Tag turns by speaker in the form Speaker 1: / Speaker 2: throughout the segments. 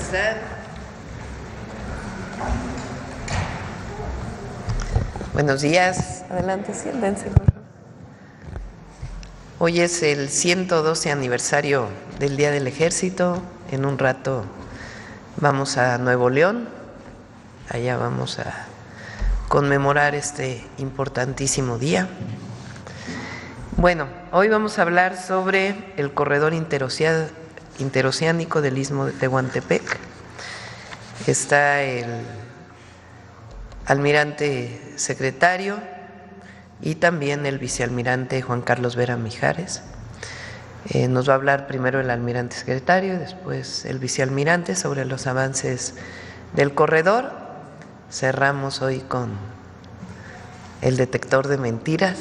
Speaker 1: están? Buenos días. Adelante, siéntense, por favor. Hoy es el 112 aniversario del Día del Ejército. En un rato vamos a Nuevo León. Allá vamos a conmemorar este importantísimo día. Bueno, hoy vamos a hablar sobre el corredor interoceánico del Istmo de Tehuantepec. Está el almirante secretario y también el vicealmirante Juan Carlos Vera Mijares. Nos va a hablar primero el almirante secretario y después el vicealmirante sobre los avances del corredor. Cerramos hoy con el detector de mentiras.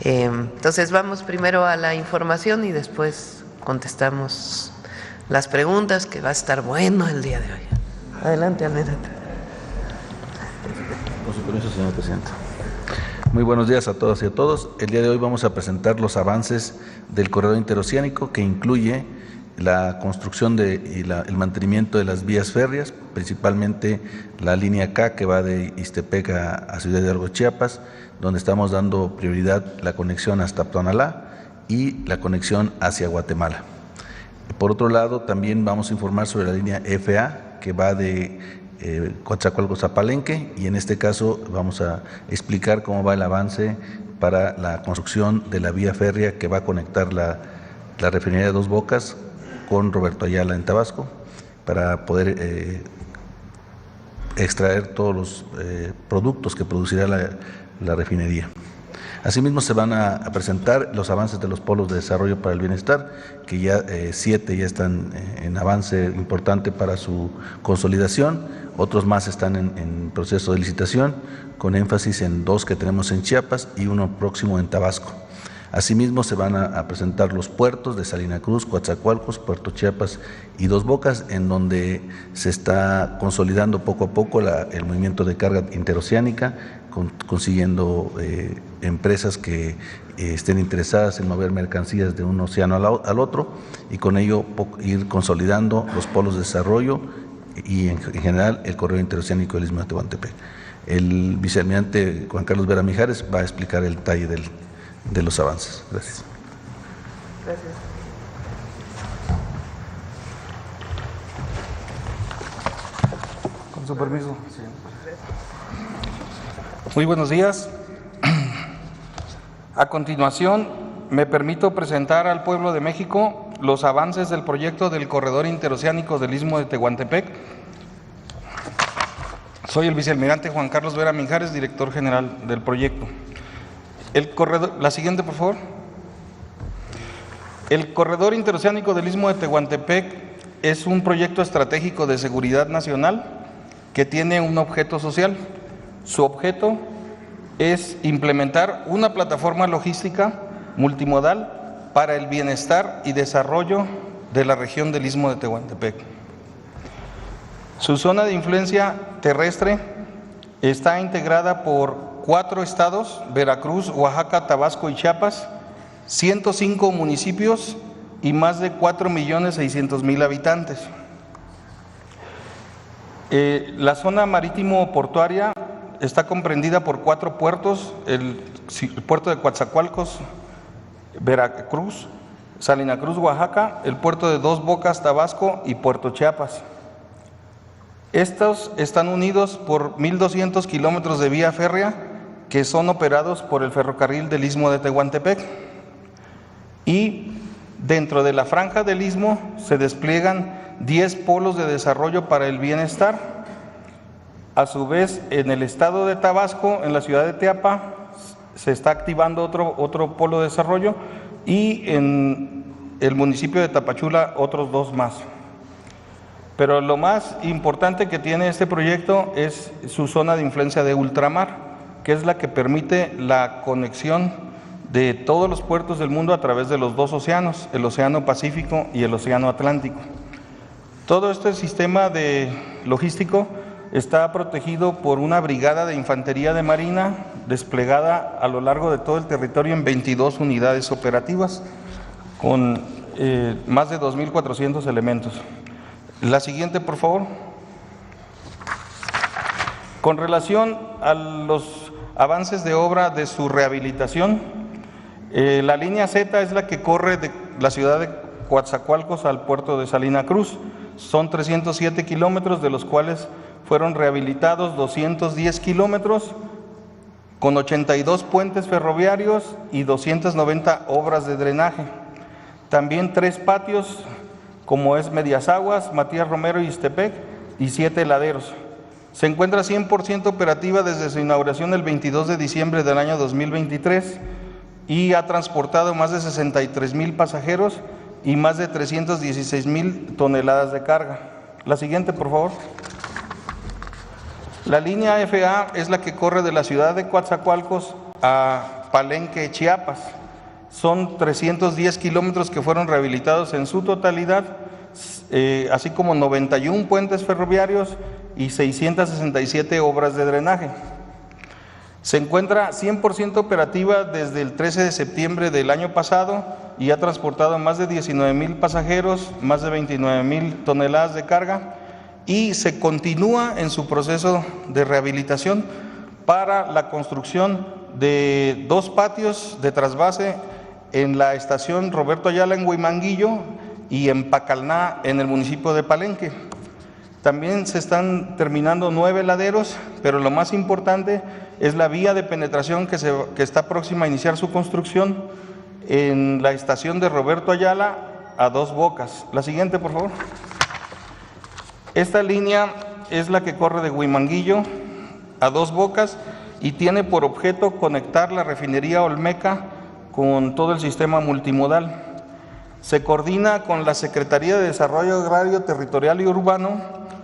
Speaker 1: Entonces vamos primero a la información y después contestamos las preguntas, que va a estar bueno el día de hoy. Adelante, almirante.
Speaker 2: Con su permiso, señor presidente. Muy buenos días a todas y a todos. El día de hoy vamos a presentar los avances del corredor interoceánico, que incluye la construcción y el mantenimiento de las vías férreas, principalmente la línea K, que va de Ixtepec a Ciudad Hidalgo, Chiapas, donde estamos dando prioridad la conexión hasta Tonalá y la conexión hacia Guatemala. Por otro lado, también vamos a informar sobre la línea FA, que va de Coatzacoalcos a Palenque, y en este caso vamos a explicar cómo va el avance para la construcción de la vía férrea que va a conectar la refinería de Dos Bocas con Roberto Ayala en Tabasco, para poder extraer todos los productos que producirá la refinería. Asimismo, se van a presentar los avances de los polos de desarrollo para el bienestar, que ya 7 ya están en avance importante para su consolidación, otros más están en proceso de licitación, con énfasis en 2 que tenemos en Chiapas y uno próximo en Tabasco. Asimismo, se van a presentar los puertos de Salina Cruz, Coatzacoalcos, Puerto Chiapas y Dos Bocas, en donde se está consolidando poco a poco el movimiento de carga interoceánica, consiguiendo empresas que estén interesadas en mover mercancías de un océano al otro, y con ello ir consolidando los polos de desarrollo y en general el corredor interoceánico del Istmo de Tehuantepec. El vicealmirante Juan Carlos Vera Mijares va a explicar el detalle de los avances. Gracias.
Speaker 1: Gracias.
Speaker 3: Con su permiso. Sí. Muy buenos días. A continuación, me permito presentar al pueblo de México los avances del proyecto del corredor interoceánico del Istmo de Tehuantepec. Soy el vicealmirante Juan Carlos Vera Mijares, director general del proyecto. El corredor, la siguiente, por favor. El corredor interoceánico del Istmo de Tehuantepec es un proyecto estratégico de seguridad nacional que tiene un objeto social. Su objeto es implementar una plataforma logística multimodal para el bienestar y desarrollo de la región del Istmo de Tehuantepec. Su zona de influencia terrestre está integrada por 4 estados: Veracruz, Oaxaca, Tabasco y Chiapas, 105 municipios y más de 4.600.000 habitantes. La zona marítimo-portuaria está comprendida por 4 puertos: el puerto de Coatzacoalcos, Veracruz, Salina Cruz, Oaxaca, el puerto de Dos Bocas, Tabasco, y Puerto Chiapas. Estos están unidos por 1.200 kilómetros de vía férrea que son operados por el ferrocarril del Istmo de Tehuantepec. Y dentro de la franja del Istmo se despliegan 10 polos de desarrollo para el bienestar. A su vez, en el estado de Tabasco, en la ciudad de Teapa, se está activando otro polo de desarrollo, y en el municipio de Tapachula otros 2 más. Pero lo más importante que tiene este proyecto es su zona de influencia de ultramar, que es la que permite la conexión de todos los puertos del mundo a través de los 2 océanos, el Océano Pacífico y el Océano Atlántico. Todo este sistema logístico está protegido por una brigada de infantería de marina desplegada a lo largo de todo el territorio en 22 unidades operativas, con más de 2.400 elementos. La siguiente, por favor. Con relación a los avances de obra de su rehabilitación, la línea Z es la que corre de la ciudad de Coatzacoalcos al puerto de Salina Cruz. Son 307 kilómetros, de los cuales fueron rehabilitados 210 kilómetros, con 82 puentes ferroviarios y 290 obras de drenaje. También 3 patios, como es Medias Aguas, Matías Romero y Ixtepec, y 7 heladeros. Se encuentra 100% operativa desde su inauguración el 22 de diciembre del año 2023 y ha transportado más de 63,000 pasajeros y más de 316,000 toneladas de carga. La siguiente, por favor. La línea FA es la que corre de la ciudad de Coatzacoalcos a Palenque, Chiapas. Son 310 kilómetros que fueron rehabilitados en su totalidad, así como 91 puentes ferroviarios y 667 obras de drenaje. Se encuentra 100% operativa desde el 13 de septiembre del año pasado y ha transportado más de 19,000 pasajeros, más de 29,000 toneladas de carga, y se continúa en su proceso de rehabilitación para la construcción de 2 patios de trasvase en la estación Roberto Ayala en Huimanguillo y en Pacalná en el municipio de Palenque. También se están terminando 9 heladeros, pero lo más importante es la vía de penetración que está próxima a iniciar su construcción en la estación de Roberto Ayala a 2 Bocas. La siguiente, por favor. Esta línea es la que corre de Huimanguillo a 2 Bocas y tiene por objeto conectar la refinería Olmeca con todo el sistema multimodal. Se coordina con la Secretaría de Desarrollo Agrario, Territorial y Urbano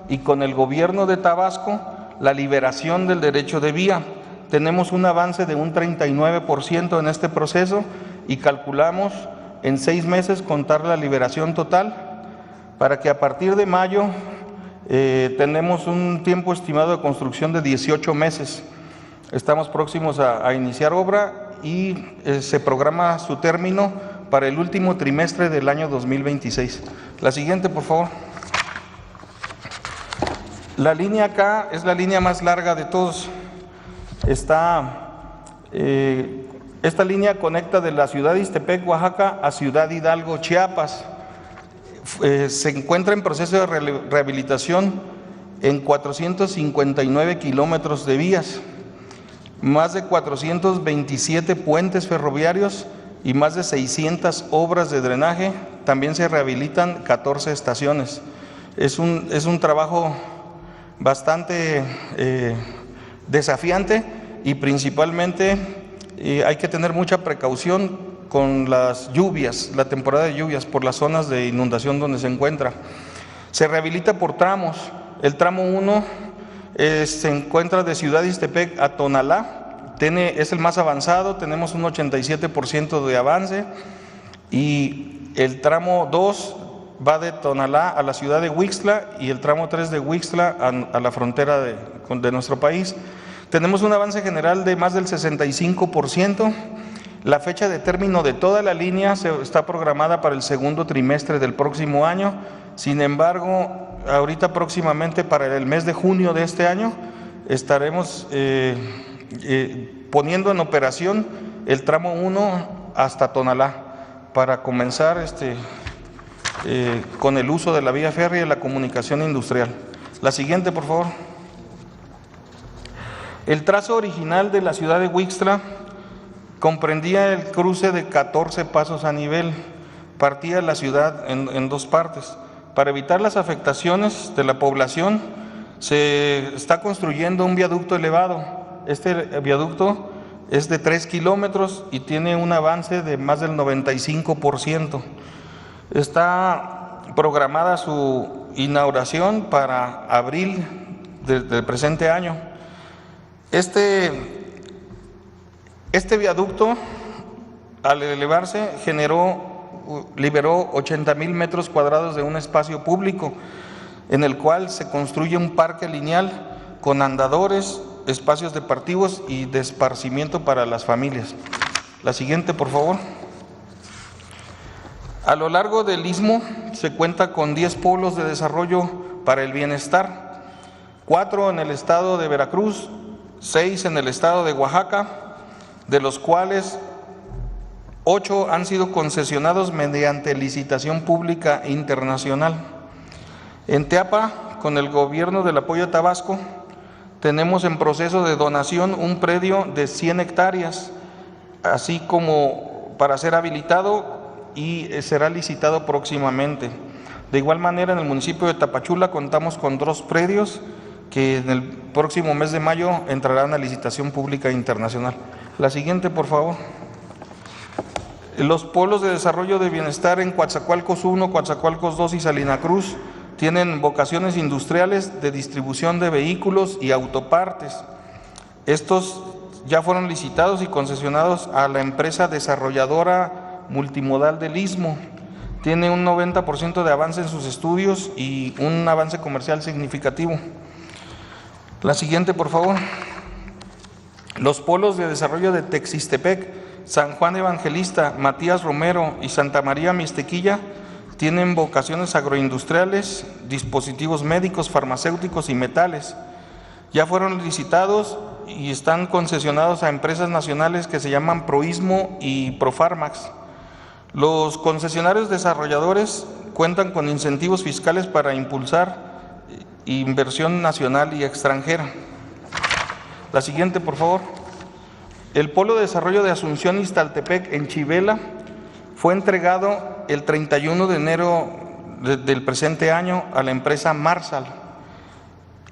Speaker 3: y con el Gobierno de Tabasco la liberación del derecho de vía. Tenemos un avance de un 39% en este proceso y calculamos en 6 meses contar la liberación total para que a partir de mayo tenemos un tiempo estimado de construcción de 18 meses. Estamos próximos a iniciar obra y se programa su término para el último trimestre del año 2026. La siguiente, por favor. La línea K es la línea más larga de todos. Esta línea conecta de la ciudad de Ixtepec, Oaxaca, a Ciudad Hidalgo, Chiapas. Se encuentra en proceso de rehabilitación en 459 kilómetros de vías, más de 427 puentes ferroviarios y más de 600 obras de drenaje. También se rehabilitan 14 estaciones. Es un trabajo bastante desafiante y principalmente hay que tener mucha precaución con las lluvias, la temporada de lluvias, por las zonas de inundación donde se encuentra. Se rehabilita por tramos. El tramo 1 se encuentra de Ciudad Ixtepec a Tonalá, es el más avanzado, tenemos un 87% de avance, y el tramo 2 va de Tonalá a la ciudad de Huixtla y el tramo 3 de Huixtla a la frontera de nuestro país. Tenemos un avance general de más del 65%. La fecha de término de toda la línea está programada para el segundo trimestre del próximo año. Sin embargo, ahorita próximamente para el mes de junio de este año estaremos poniendo en operación el tramo 1 hasta Tonalá para comenzar con el uso de la vía férrea y la comunicación industrial. La siguiente, por favor. El trazo original de la ciudad de Huixtla comprendía el cruce de 14 pasos a nivel. Partía la ciudad en 2 partes. Para evitar las afectaciones de la población, se está construyendo un viaducto elevado. Este viaducto es de 3 kilómetros y tiene un avance de más del 95%. Está programada su inauguración para abril del presente año. Este viaducto, al elevarse, liberó 80,000 metros cuadrados de un espacio público, en el cual se construye un parque lineal con andadores, espacios deportivos y de esparcimiento para las familias. La siguiente, por favor. A lo largo del istmo se cuenta con 10 polos de desarrollo para el bienestar, 4 en el estado de Veracruz, 6 en el estado de Oaxaca, de los cuales 8 han sido concesionados mediante licitación pública internacional. En Teapa, con el gobierno del apoyo a Tabasco, tenemos en proceso de donación un predio de 100 hectáreas, así como para ser habilitado y será licitado próximamente. De igual manera, en el municipio de Tapachula contamos con 2 predios que en el próximo mes de mayo entrarán a licitación pública internacional. La siguiente, por favor. Los polos de desarrollo de bienestar en Coatzacoalcos 1, Coatzacoalcos 2 y Salina Cruz tienen vocaciones industriales de distribución de vehículos y autopartes. Estos ya fueron licitados y concesionados a la empresa desarrolladora multimodal del Istmo. Tiene un 90% de avance en sus estudios y un avance comercial significativo. La siguiente, por favor. Los polos de desarrollo de Texistepec, San Juan Evangelista, Matías Romero y Santa María Mixtequilla tienen vocaciones agroindustriales, dispositivos médicos, farmacéuticos y metales. Ya fueron licitados y están concesionados a empresas nacionales que se llaman Proistmo y Profarmax. Los concesionarios desarrolladores cuentan con incentivos fiscales para impulsar inversión nacional y extranjera. La siguiente, por favor. El Polo de Desarrollo de Asunción Ixtaltepec en Chivela fue entregado el 31 de enero del presente año a la empresa Marsal.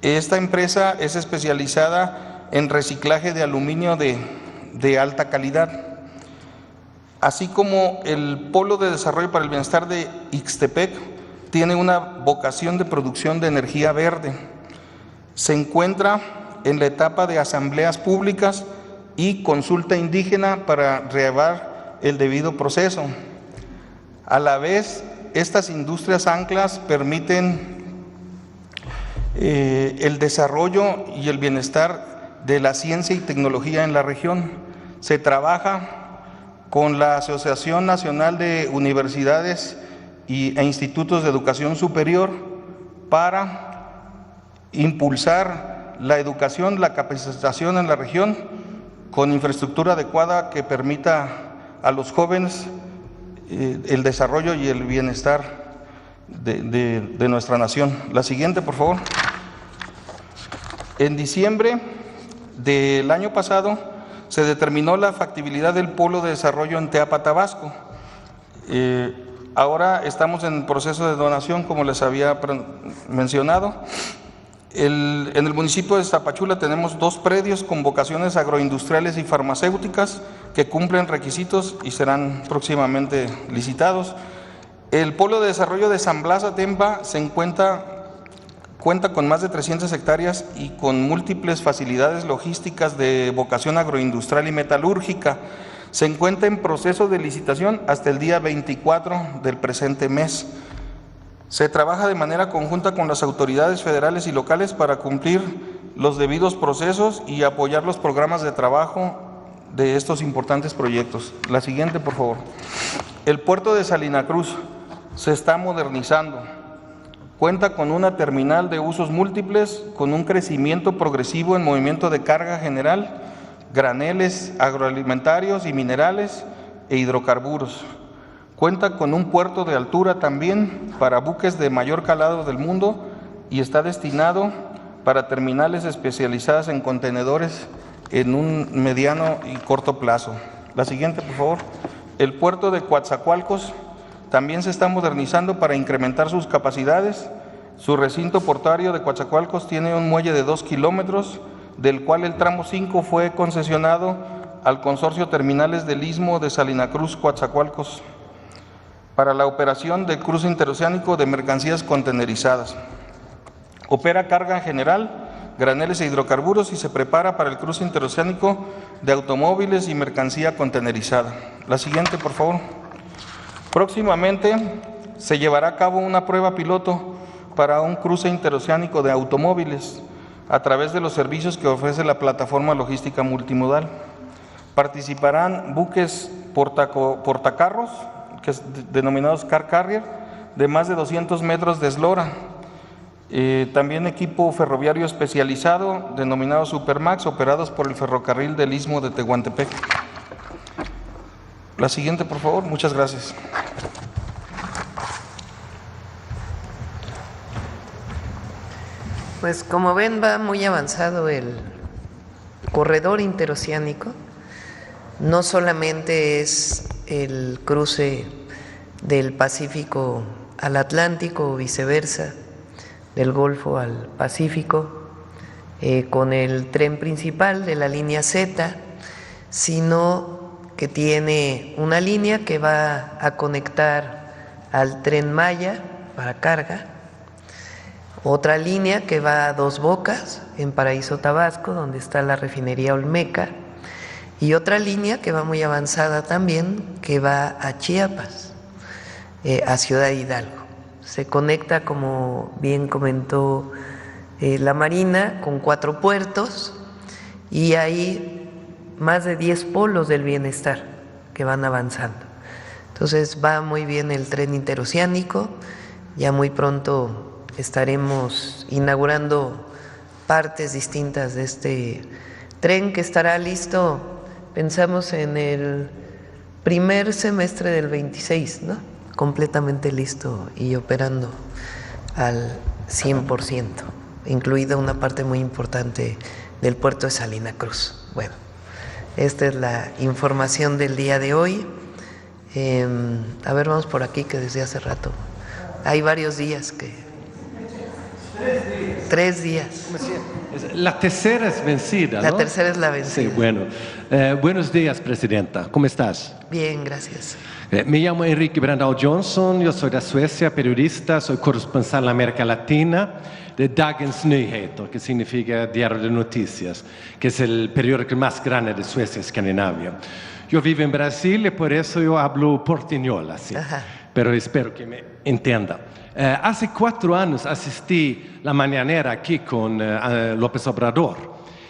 Speaker 3: Esta empresa es especializada en reciclaje de aluminio de alta calidad. Así como el Polo de Desarrollo para el Bienestar de Ixtepec tiene una vocación de producción de energía verde. Se encuentra en la etapa de asambleas públicas y consulta indígena para llevar el debido proceso. A la vez, estas industrias anclas permiten el desarrollo y el bienestar de la ciencia y tecnología en la región. Se trabaja con la Asociación Nacional de Universidades e Institutos de Educación Superior para impulsar la educación, la capacitación en la región con infraestructura adecuada que permita a los jóvenes el desarrollo y el bienestar de nuestra nación. La siguiente, por favor. En diciembre del año pasado se determinó la factibilidad del Polo de Desarrollo en Teapa, Tabasco. Ahora estamos en proceso de donación, como les había mencionado. En el municipio de Tapachula tenemos 2 predios con vocaciones agroindustriales y farmacéuticas que cumplen requisitos y serán próximamente licitados. El Polo de Desarrollo de San Blas Atempa cuenta con más de 300 hectáreas y con múltiples facilidades logísticas de vocación agroindustrial y metalúrgica. Se encuentra en proceso de licitación hasta el día 24 del presente mes. Se trabaja de manera conjunta con las autoridades federales y locales para cumplir los debidos procesos y apoyar los programas de trabajo de estos importantes proyectos. La siguiente, por favor. El puerto de Salina Cruz se está modernizando. Cuenta con una terminal de usos múltiples, con un crecimiento progresivo en movimiento de carga general, graneles agroalimentarios y minerales e hidrocarburos. Cuenta con un puerto de altura también para buques de mayor calado del mundo y está destinado para terminales especializadas en contenedores en un mediano y corto plazo. La siguiente, por favor. El puerto de Coatzacoalcos también se está modernizando para incrementar sus capacidades. Su recinto portuario de Coatzacoalcos tiene un muelle de 2 kilómetros, del cual el tramo 5 fue concesionado al Consorcio Terminales del Istmo de Salina Cruz, Coatzacoalcos, para la operación del cruce interoceánico de mercancías contenerizadas. Opera carga en general, graneles e hidrocarburos y se prepara para el cruce interoceánico de automóviles y mercancía contenerizada. La siguiente, por favor. Próximamente se llevará a cabo una prueba piloto para un cruce interoceánico de automóviles a través de los servicios que ofrece la plataforma logística multimodal. Participarán buques portacarros denominados Car Carrier, de más de 200 metros de eslora. También equipo ferroviario especializado, denominado Supermax, operados por el ferrocarril del Istmo de Tehuantepec. La siguiente, por favor. Muchas gracias.
Speaker 1: Pues como ven, va muy avanzado el corredor interoceánico. No solamente es el cruce del Pacífico al Atlántico o viceversa, del Golfo al Pacífico, con el tren principal de la línea Z, sino que tiene una línea que va a conectar al Tren Maya para carga, otra línea que va a Dos Bocas, en Paraíso, Tabasco, donde está la refinería Olmeca, y otra línea que va muy avanzada también, que va a Chiapas, a Ciudad Hidalgo. Se conecta, como bien comentó la Marina, con 4 puertos y hay más de 10 polos del bienestar que van avanzando. Entonces va muy bien el tren interoceánico. Ya muy pronto estaremos inaugurando partes distintas de este tren, que estará listo, pensamos, en el primer semestre del 26, ¿no? Completamente listo y operando al 100%, incluida una parte muy importante del puerto de Salina Cruz. Bueno, esta es la información del día de hoy. A ver, vamos por aquí, que desde hace rato hay varios días que... 3 días.
Speaker 4: La tercera es vencida, ¿no?
Speaker 1: La tercera es la vencida.
Speaker 4: Sí, bueno. Buenos días, Presidenta. ¿Cómo estás?
Speaker 1: Bien, gracias.
Speaker 4: Me llamo Enrique Brandao Johnson, yo soy de Suecia, periodista, soy corresponsal en América Latina de Dagens Nyheter, que significa Diario de Noticias, que es el periódico más grande de Suecia y Escandinavia. Yo vivo en Brasil y por eso yo hablo portuñol así, pero espero que me entienda. Hace 4 años asistí la mañanera aquí con López Obrador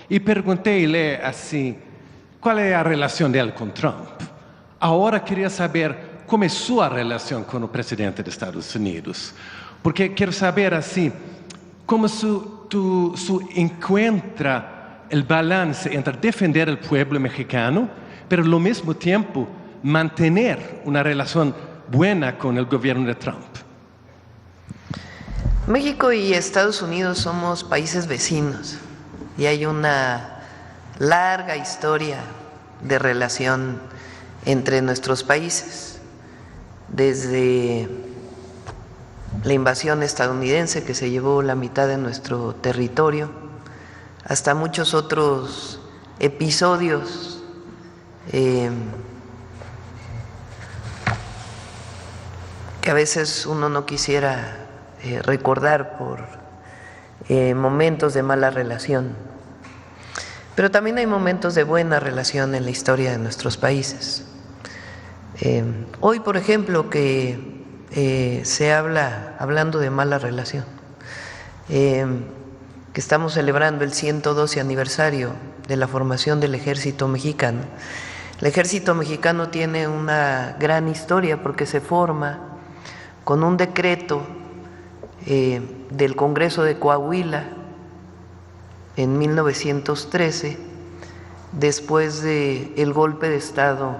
Speaker 4: y preguntéle así, ¿cuál es la relación de él con Trump? Ahora quería saber cómo es su relación con el presidente de Estados Unidos, porque quiero saber así, cómo su encuentra el balance entre defender al pueblo mexicano, pero al mismo tiempo mantener una relación buena con el gobierno de Trump.
Speaker 1: México y Estados Unidos somos países vecinos y hay una larga historia de relación entre nuestros países, desde la invasión estadounidense, que se llevó la mitad de nuestro territorio, hasta muchos otros episodios que a veces uno no quisiera recordar por momentos de mala relación. Pero también hay momentos de buena relación en la historia de nuestros países. Hoy, por ejemplo, que se habla, hablando de mala relación, que estamos celebrando el 112 aniversario de la formación del Ejército Mexicano. El Ejército Mexicano tiene una gran historia porque se forma con un decreto del Congreso de Coahuila en 1913, después del golpe de Estado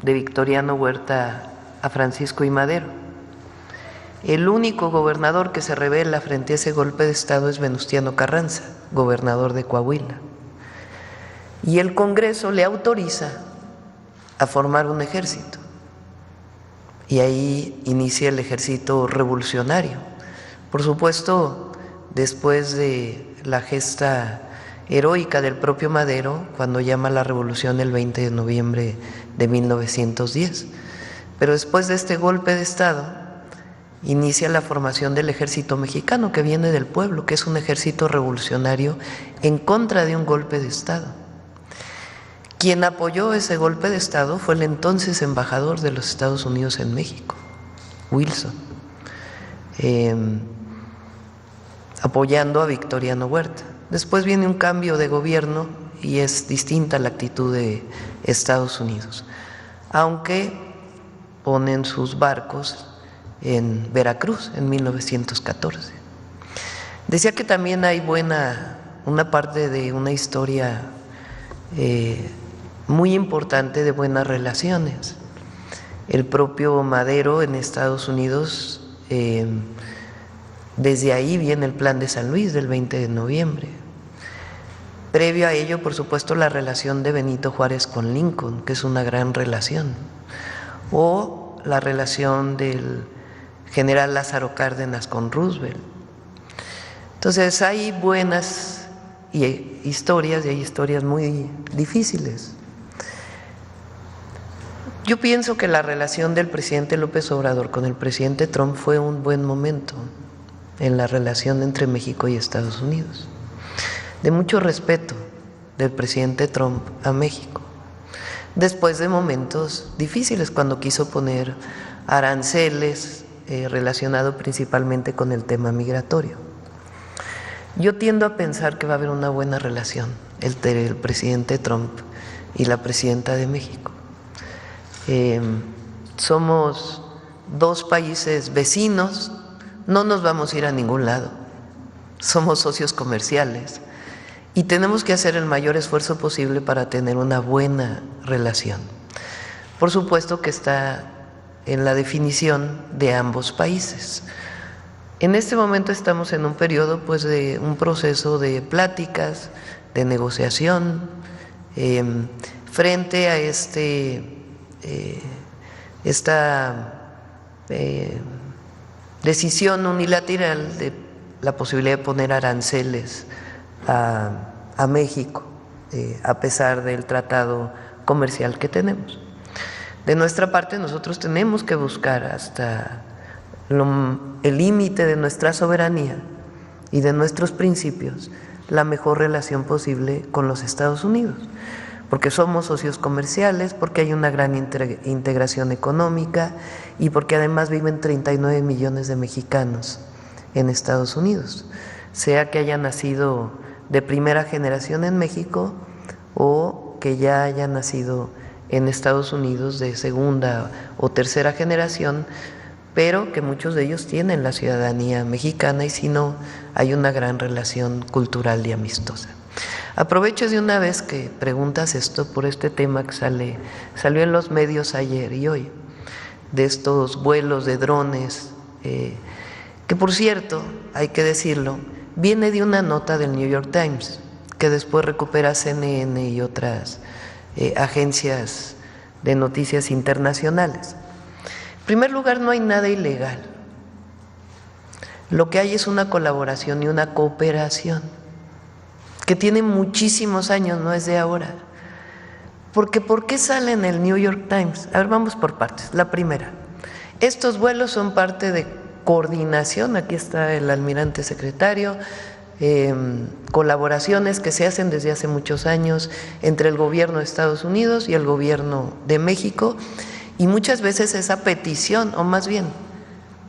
Speaker 1: de Victoriano Huerta a Francisco I. Madero. El único gobernador que se rebela frente a ese golpe de Estado es Venustiano Carranza, gobernador de Coahuila. Y el Congreso le autoriza a formar un ejército. Y ahí inicia el ejército revolucionario. Por supuesto, después de la gesta heroica del propio Madero, cuando llama a la revolución el 20 de noviembre de 1910. Pero después de este golpe de Estado, inicia la formación del Ejército Mexicano, que viene del pueblo, que es un ejército revolucionario en contra de un golpe de Estado. Quien apoyó ese golpe de Estado fue el entonces embajador de los Estados Unidos en México, Wilson, apoyando a Victoriano Huerta. Después viene un cambio de gobierno y es distinta la actitud de Estados Unidos. Aunque ponen sus barcos en Veracruz en 1914. Decía que también hay una parte de una historia muy importante de buenas relaciones. El propio Madero en Estados Unidos, desde ahí viene el Plan de San Luis del 20 de noviembre. Previo a ello, por supuesto, la relación de Benito Juárez con Lincoln, que es una gran relación, o la relación del general Lázaro Cárdenas con Roosevelt. Entonces hay buenas historias y hay historias muy difíciles. Yo pienso que la relación del presidente López Obrador con el presidente Trump fue un buen momento en la relación entre México y Estados Unidos, de mucho respeto del presidente Trump a México, después de momentos difíciles cuando quiso poner aranceles relacionado principalmente con el tema migratorio. Yo tiendo a pensar que va a haber una buena relación entre el presidente Trump y la presidenta de México. Somos dos países vecinos, no nos vamos a ir a ningún lado, somos socios comerciales y tenemos que hacer el mayor esfuerzo posible para tener una buena relación. Por supuesto que está en la definición de ambos países. En este momento estamos en un periodo pues de un proceso de pláticas, de negociación, frente a esta decisión unilateral de la posibilidad de poner aranceles a México, a pesar del tratado comercial que tenemos. De nuestra parte, nosotros tenemos que buscar hasta el límite de nuestra soberanía y de nuestros principios la mejor relación posible con los Estados Unidos, porque somos socios comerciales, porque hay una gran integración económica y porque además viven 39 millones de mexicanos en Estados Unidos, sea que hayan nacido de primera generación en México o que ya hayan nacido en Estados Unidos de segunda o tercera generación, pero que muchos de ellos tienen la ciudadanía mexicana y si no, hay una gran relación cultural y amistosa. Aprovecho de una vez que preguntas esto por este tema que salió en los medios ayer y hoy, de estos vuelos de drones, que por cierto, hay que decirlo, viene de una nota del New York Times, que después recupera CNN y otras agencias de noticias internacionales. En primer lugar, no hay nada ilegal. Lo que hay es una colaboración y una cooperación que tiene muchísimos años, no es de ahora. Porque ¿por qué sale en el New York Times? A ver, vamos por partes. La primera, estos vuelos son parte de coordinación, aquí está el almirante secretario, colaboraciones que se hacen desde hace muchos años entre el gobierno de Estados Unidos y el gobierno de México, y muchas veces esa petición, o más bien,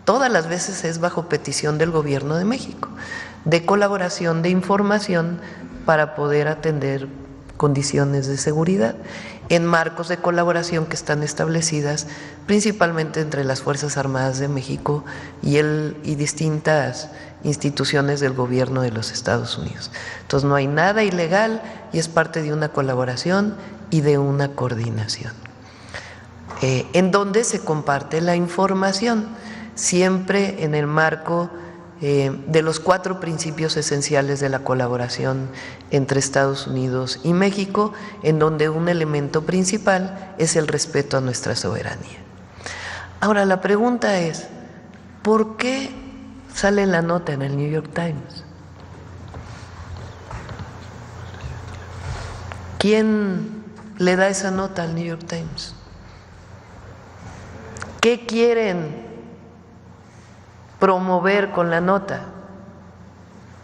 Speaker 1: todas las veces es bajo petición del gobierno de México, de colaboración, de información para poder atender condiciones de seguridad en marcos de colaboración que están establecidas principalmente entre las Fuerzas Armadas de México y distintas instituciones del gobierno de los Estados Unidos. Entonces no hay nada ilegal y es parte de una colaboración y de una coordinación, en donde se comparte la información, siempre en el marco de los 4 principios esenciales de la colaboración entre Estados Unidos y México, en donde un elemento principal es el respeto a nuestra soberanía. Ahora, la pregunta es, ¿por qué sale la nota en el New York Times? ¿Quién le da esa nota al New York Times? ¿Qué quieren promover con la nota?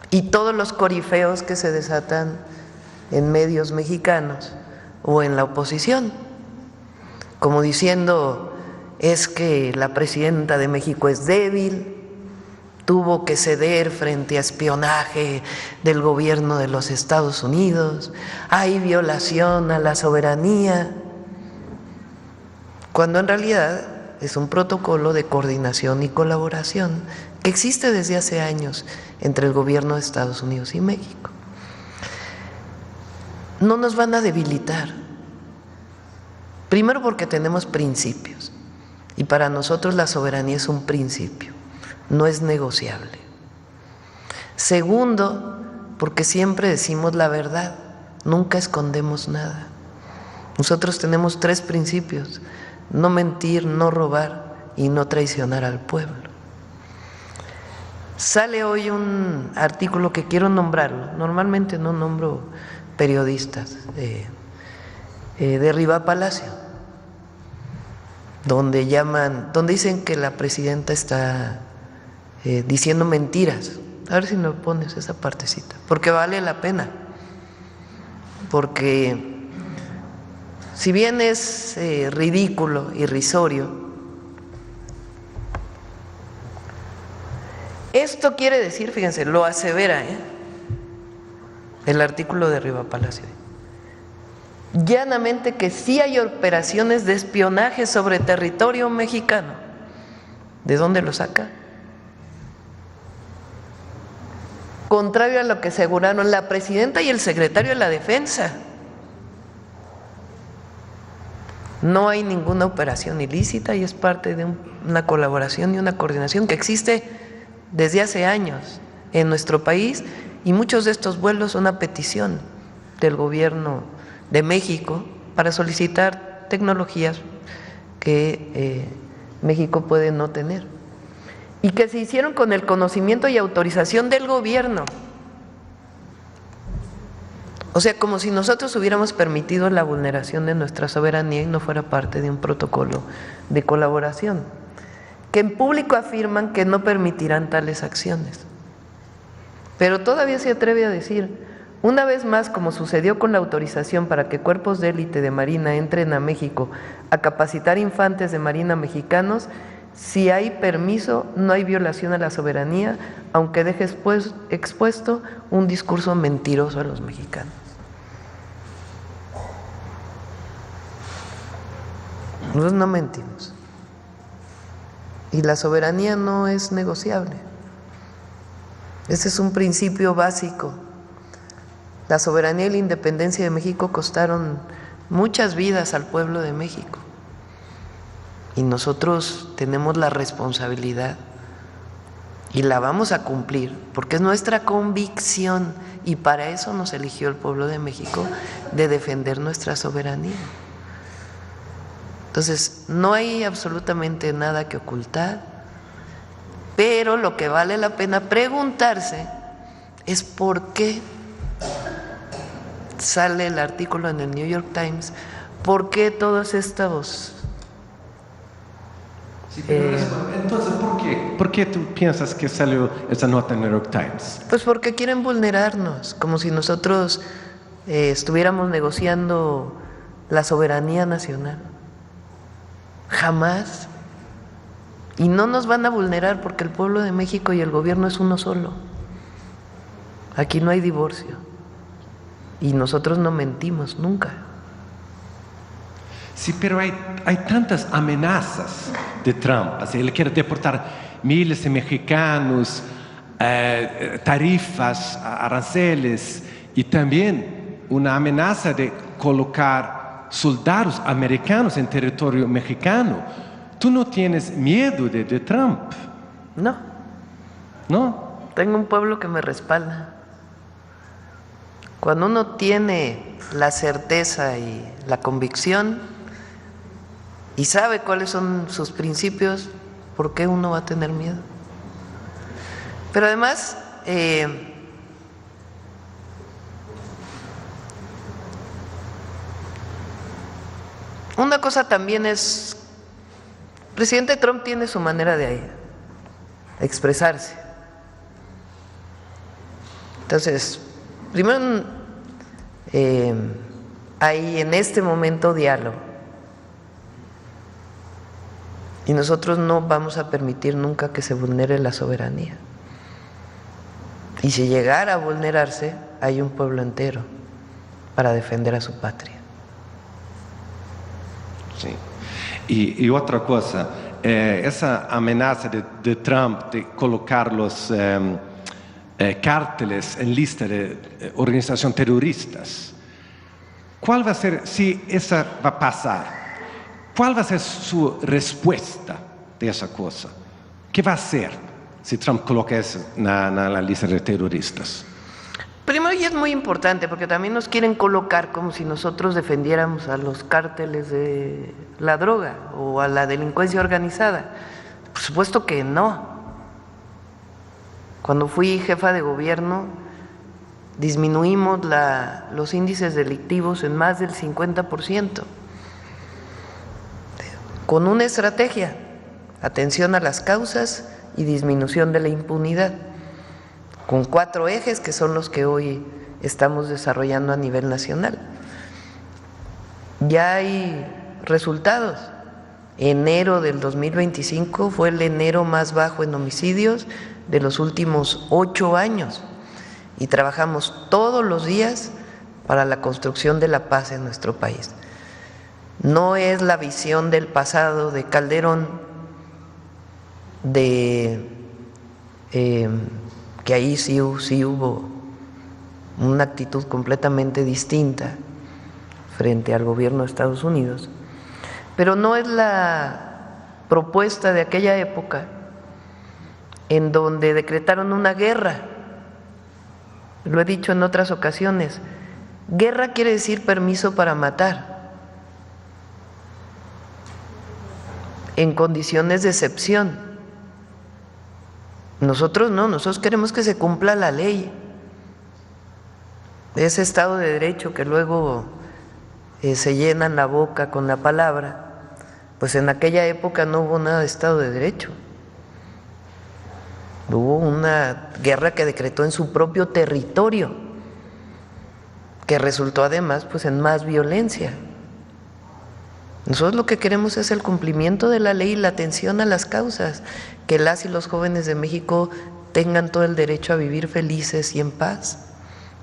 Speaker 1: Y todos los corifeos que se desatan en medios mexicanos o en la oposición, como diciendo, es que la presidenta de México es débil, tuvo que ceder frente a espionaje del gobierno de los Estados Unidos, hay violación a la soberanía, cuando en realidad es un protocolo de coordinación y colaboración que existe desde hace años entre el gobierno de Estados Unidos y México. No nos van a debilitar. Primero porque tenemos principios y para nosotros la soberanía es un principio, no es negociable. Segundo, porque siempre decimos la verdad, nunca escondemos nada. Nosotros tenemos 3 principios: no mentir, no robar y no traicionar al pueblo. Sale hoy un artículo que quiero nombrarlo, normalmente no nombro periodistas, de Riva Palacio, donde dicen que la presidenta está diciendo mentiras. A ver si nos pones esa partecita, porque vale la pena, porque si bien es ridículo, irrisorio, esto quiere decir, fíjense, lo asevera el artículo de Riva Palacio, llanamente que sí hay operaciones de espionaje sobre territorio mexicano. ¿De dónde lo saca? Contrario a lo que aseguraron la presidenta y el secretario de la Defensa. No hay ninguna operación ilícita y es parte de una colaboración y una coordinación que existe desde hace años en nuestro país, y muchos de estos vuelos son a petición del gobierno de México para solicitar tecnologías que México puede no tener y que se hicieron con el conocimiento y autorización del gobierno. O sea, como si nosotros hubiéramos permitido la vulneración de nuestra soberanía y no fuera parte de un protocolo de colaboración, que en público afirman que no permitirán tales acciones. Pero todavía se atreve a decir, una vez más, como sucedió con la autorización para que cuerpos de élite de Marina entren a México a capacitar infantes de Marina mexicanos, si hay permiso, no hay violación a la soberanía, aunque deje expuesto un discurso mentiroso a los mexicanos. Nosotros no mentimos. Y la soberanía no es negociable. Ese es un principio básico. La soberanía y la independencia de México costaron muchas vidas al pueblo de México. Y nosotros tenemos la responsabilidad y la vamos a cumplir, porque es nuestra convicción, y para eso nos eligió el pueblo de México, de defender nuestra soberanía. Entonces, no hay absolutamente nada que ocultar, pero lo que vale la pena preguntarse es por qué sale el artículo en el New York Times, por qué todos estos...
Speaker 4: Sí, pero entonces, ¿por qué tú piensas que salió esa nota en el New York Times?
Speaker 1: Pues porque quieren vulnerarnos, como si nosotros estuviéramos negociando la soberanía nacional. Jamás. Y no nos van a vulnerar porque el pueblo de México y el gobierno es uno solo. Aquí no hay divorcio. Y nosotros no mentimos nunca.
Speaker 4: Sí, pero hay tantas amenazas de Trump. Así, él quiere deportar miles de mexicanos, tarifas, aranceles, y también una amenaza de colocar soldados americanos en territorio mexicano. ¿Tú no tienes miedo de Trump?
Speaker 1: No.
Speaker 4: ¿No?
Speaker 1: Tengo un pueblo que me respalda. Cuando uno tiene la certeza y la convicción y sabe cuáles son sus principios, ¿por qué uno va a tener miedo? Pero además, una cosa también es, el presidente Trump tiene su manera de expresarse. Entonces, primero hay en este momento diálogo. Y nosotros no vamos a permitir nunca que se vulnere la soberanía. Y si llegara a vulnerarse, hay un pueblo entero para defender a su patria.
Speaker 4: Sí. Y otra cosa, esa amenaza de Trump de colocar los cárteles en lista de organización terroristas, ¿cuál va a ser, si esa va a pasar, cuál va a ser su respuesta de esa cosa? ¿Qué va a hacer si Trump coloca eso en la lista de terroristas?
Speaker 1: Primero, y es muy importante, porque también nos quieren colocar como si nosotros defendiéramos a los cárteles de la droga o a la delincuencia organizada. Por supuesto que no. Cuando fui jefa de gobierno, disminuimos los índices delictivos en más del 50%, con una estrategia: atención a las causas y disminución de la impunidad, con 4 ejes que son los que hoy estamos desarrollando a nivel nacional. Ya hay resultados. Enero del 2025 fue el enero más bajo en homicidios de los últimos 8 años y trabajamos todos los días para la construcción de la paz en nuestro país. No es la visión del pasado de Calderón que ahí sí hubo una actitud completamente distinta frente al gobierno de Estados Unidos, pero no es la propuesta de aquella época en donde decretaron una guerra. Lo he dicho en otras ocasiones, guerra quiere decir permiso para matar, en condiciones de excepción. Nosotros no, nosotros queremos que se cumpla la ley. Ese Estado de Derecho que luego se llenan la boca con la palabra, pues en aquella época no hubo nada de Estado de Derecho. Hubo una guerra que decretó en su propio territorio, que resultó además pues en más violencia. Nosotros lo que queremos es el cumplimiento de la ley y la atención a las causas, que las y los jóvenes de México tengan todo el derecho a vivir felices y en paz,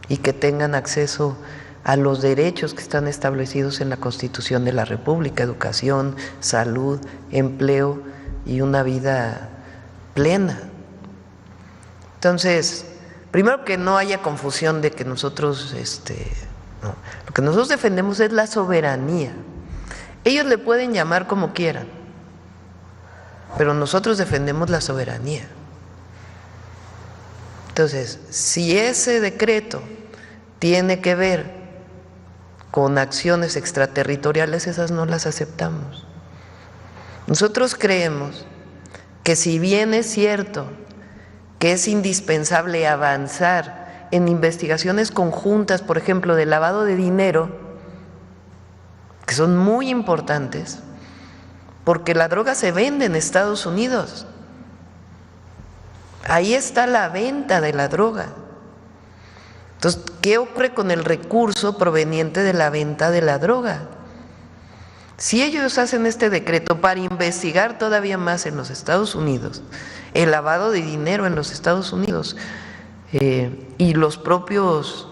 Speaker 1: y que tengan acceso a los derechos que están establecidos en la Constitución de la República: educación, salud, empleo y una vida plena. Entonces, primero, que no haya confusión de que nosotros, no, lo que nosotros defendemos es la soberanía. Ellos le pueden llamar como quieran, pero nosotros defendemos la soberanía. Entonces, si ese decreto tiene que ver con acciones extraterritoriales, esas no las aceptamos. Nosotros creemos que si bien es cierto que es indispensable avanzar en investigaciones conjuntas, por ejemplo, de lavado de dinero, que son muy importantes, porque la droga se vende en Estados Unidos. Ahí está la venta de la droga. Entonces, ¿qué ocurre con el recurso proveniente de la venta de la droga? Si ellos hacen este decreto para investigar todavía más en los Estados Unidos el lavado de dinero en los Estados Unidos y los propios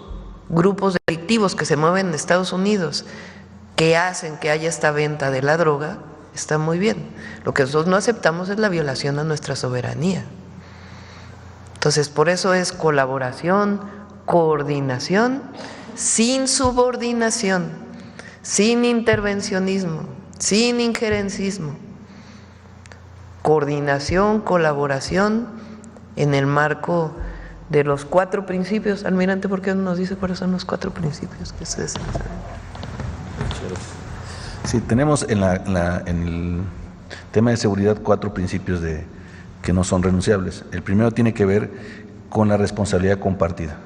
Speaker 1: grupos delictivos que se mueven en Estados Unidos que hacen que haya esta venta de la droga, está muy bien. Lo que nosotros no aceptamos es la violación a nuestra soberanía. Entonces, por eso es colaboración, coordinación, sin subordinación, sin intervencionismo, sin injerencismo. Coordinación, colaboración en el marco de los 4 principios. Almirante, ¿por qué no nos dice cuáles son los 4 principios que ustedes saben?
Speaker 2: Sí, tenemos en el tema de seguridad 4 principios que no son renunciables. El primero tiene que ver con la responsabilidad compartida,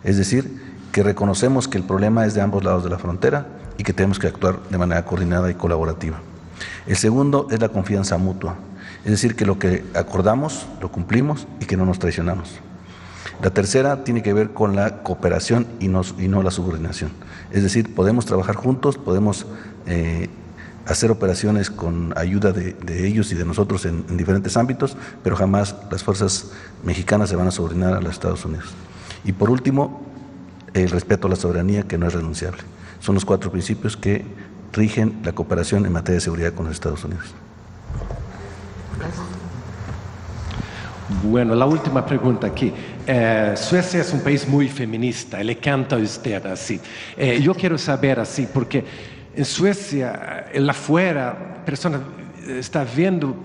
Speaker 2: es decir, que reconocemos que el problema es de ambos lados de la frontera y que tenemos que actuar de manera coordinada y colaborativa. El segundo es la confianza mutua, es decir, que lo que acordamos lo cumplimos y que no nos traicionamos. La tercera tiene que ver con la cooperación y no la subordinación. Es decir, podemos trabajar juntos, podemos hacer operaciones con ayuda de ellos y de nosotros en diferentes ámbitos, pero jamás las fuerzas mexicanas se van a subordinar a los Estados Unidos. Y por último, el respeto a la soberanía, que no es renunciable. Son los 4 principios que rigen la cooperación en materia de seguridad con los Estados Unidos.
Speaker 4: Bueno, la última pregunta aquí. Suecia es un país muy feminista, le canta a usted así. Yo quiero saber así, porque en Suecia, en la afuera, personas están viendo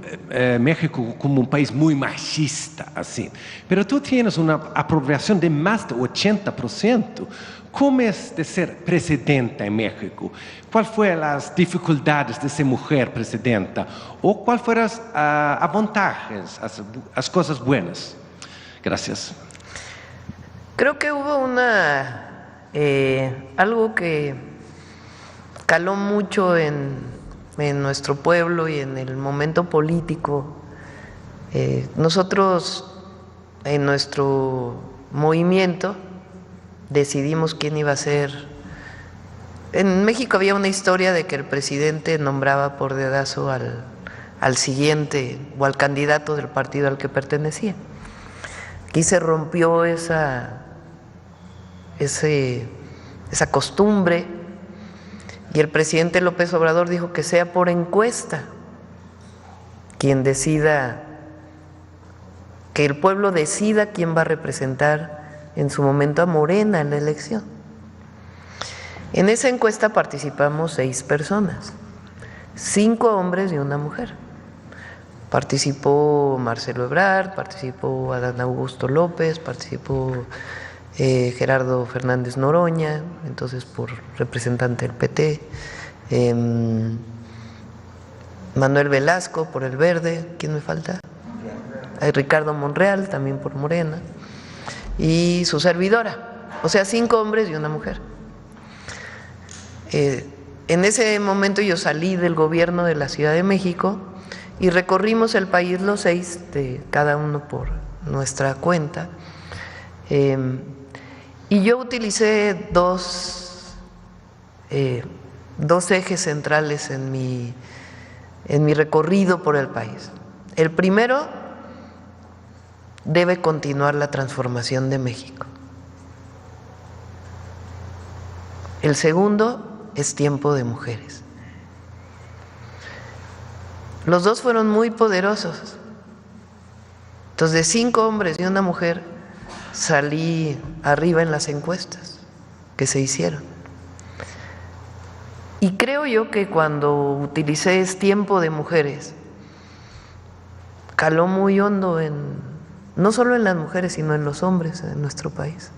Speaker 4: México como un país muy machista, así. Pero tú tienes una aprobación de más de 80%. ¿Cómo es de ser presidenta en México? ¿Cuáles fueron las dificultades de ser mujer presidenta? ¿O cuáles fueron los avantajes, las cosas buenas? Gracias.
Speaker 1: Creo que hubo algo que caló mucho en nuestro pueblo y en el momento político. Nosotros, en nuestro movimiento, decidimos quién iba a ser. En México había una historia de que el presidente nombraba por dedazo al siguiente o al candidato del partido al que pertenecía. Aquí se rompió esa costumbre y el presidente López Obrador dijo que sea por encuesta quien decida, que el pueblo decida quién va a representar en su momento a Morena en la elección. En esa encuesta participamos 6 personas, 5 hombres y una mujer. Participó Marcelo Ebrard, participó Adán Augusto López, participó Gerardo Fernández Noroña, entonces por representante del PT, Manuel Velasco por el Verde, ¿quién me falta? Ricardo Monreal, también por Morena, y su servidora, o sea, 5 hombres y una mujer. En ese momento yo salí del gobierno de la Ciudad de México y recorrimos el país los 6, cada uno por nuestra cuenta, y yo utilicé dos ejes centrales en mi recorrido por el país. El primero, debe continuar la transformación de México. El segundo, es tiempo de mujeres. Los dos fueron muy poderosos. Entonces, de 5 hombres y una mujer, salí arriba en las encuestas que se hicieron. Y creo yo que cuando utilicé es tiempo de mujeres, caló muy hondo no solo en las mujeres, sino en los hombres en nuestro país.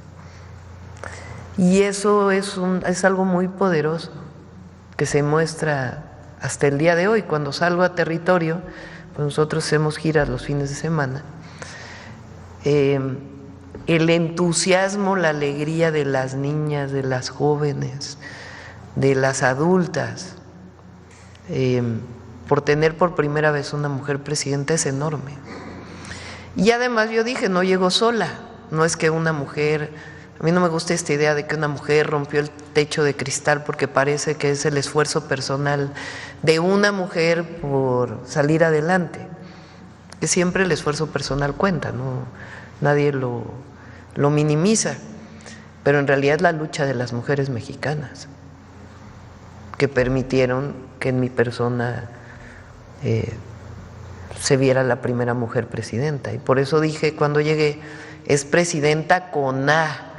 Speaker 1: Y eso es algo muy poderoso que se muestra hasta el día de hoy. Cuando salgo a territorio, pues nosotros hacemos giras los fines de semana, el entusiasmo, la alegría de las niñas, de las jóvenes, de las adultas, por tener por primera vez una mujer presidenta es enorme. Y además yo dije, no llego sola, no es que una mujer... A mí no me gusta esta idea de que una mujer rompió el techo de cristal porque parece que es el esfuerzo personal de una mujer por salir adelante, que siempre el esfuerzo personal cuenta, ¿no? Nadie lo minimiza, pero en realidad es la lucha de las mujeres mexicanas que permitieron que en mi persona se viera la primera mujer presidenta. Y por eso dije cuando llegué, es presidenta con A.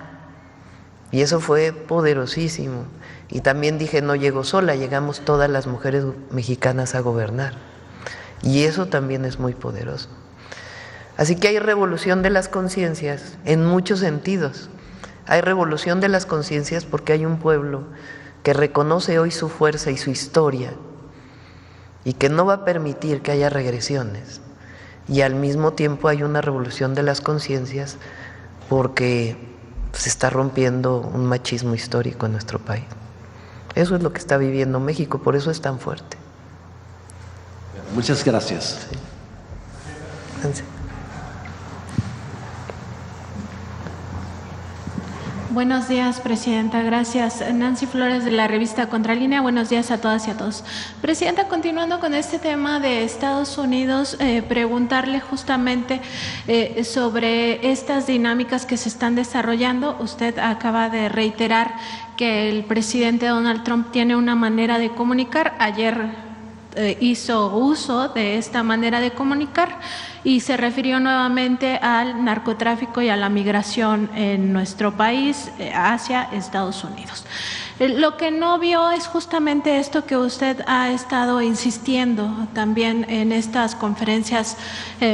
Speaker 1: Y eso fue poderosísimo. Y también dije, no llego sola, llegamos todas las mujeres mexicanas a gobernar. Y eso también es muy poderoso. Así que hay revolución de las conciencias en muchos sentidos. Hay revolución de las conciencias porque hay un pueblo que reconoce hoy su fuerza y su historia y que no va a permitir que haya regresiones. Y al mismo tiempo hay una revolución de las conciencias porque se está rompiendo un machismo histórico en nuestro país. Eso es lo que está viviendo México, por eso es tan fuerte.
Speaker 4: Muchas gracias.
Speaker 1: Sí.
Speaker 5: Buenos días, Presidenta. Gracias. Nancy Flores, de la revista Contralínea. Buenos días a todas y a todos. Presidenta, continuando con este tema de Estados Unidos, preguntarle justamente sobre estas dinámicas que se están desarrollando. Usted acaba de reiterar que el presidente Donald Trump tiene una manera de comunicar. Ayer hizo uso de esta manera de comunicar y se refirió nuevamente al narcotráfico y a la migración en nuestro país hacia Estados Unidos. Lo que no vio es justamente esto que usted ha estado insistiendo también en estas conferencias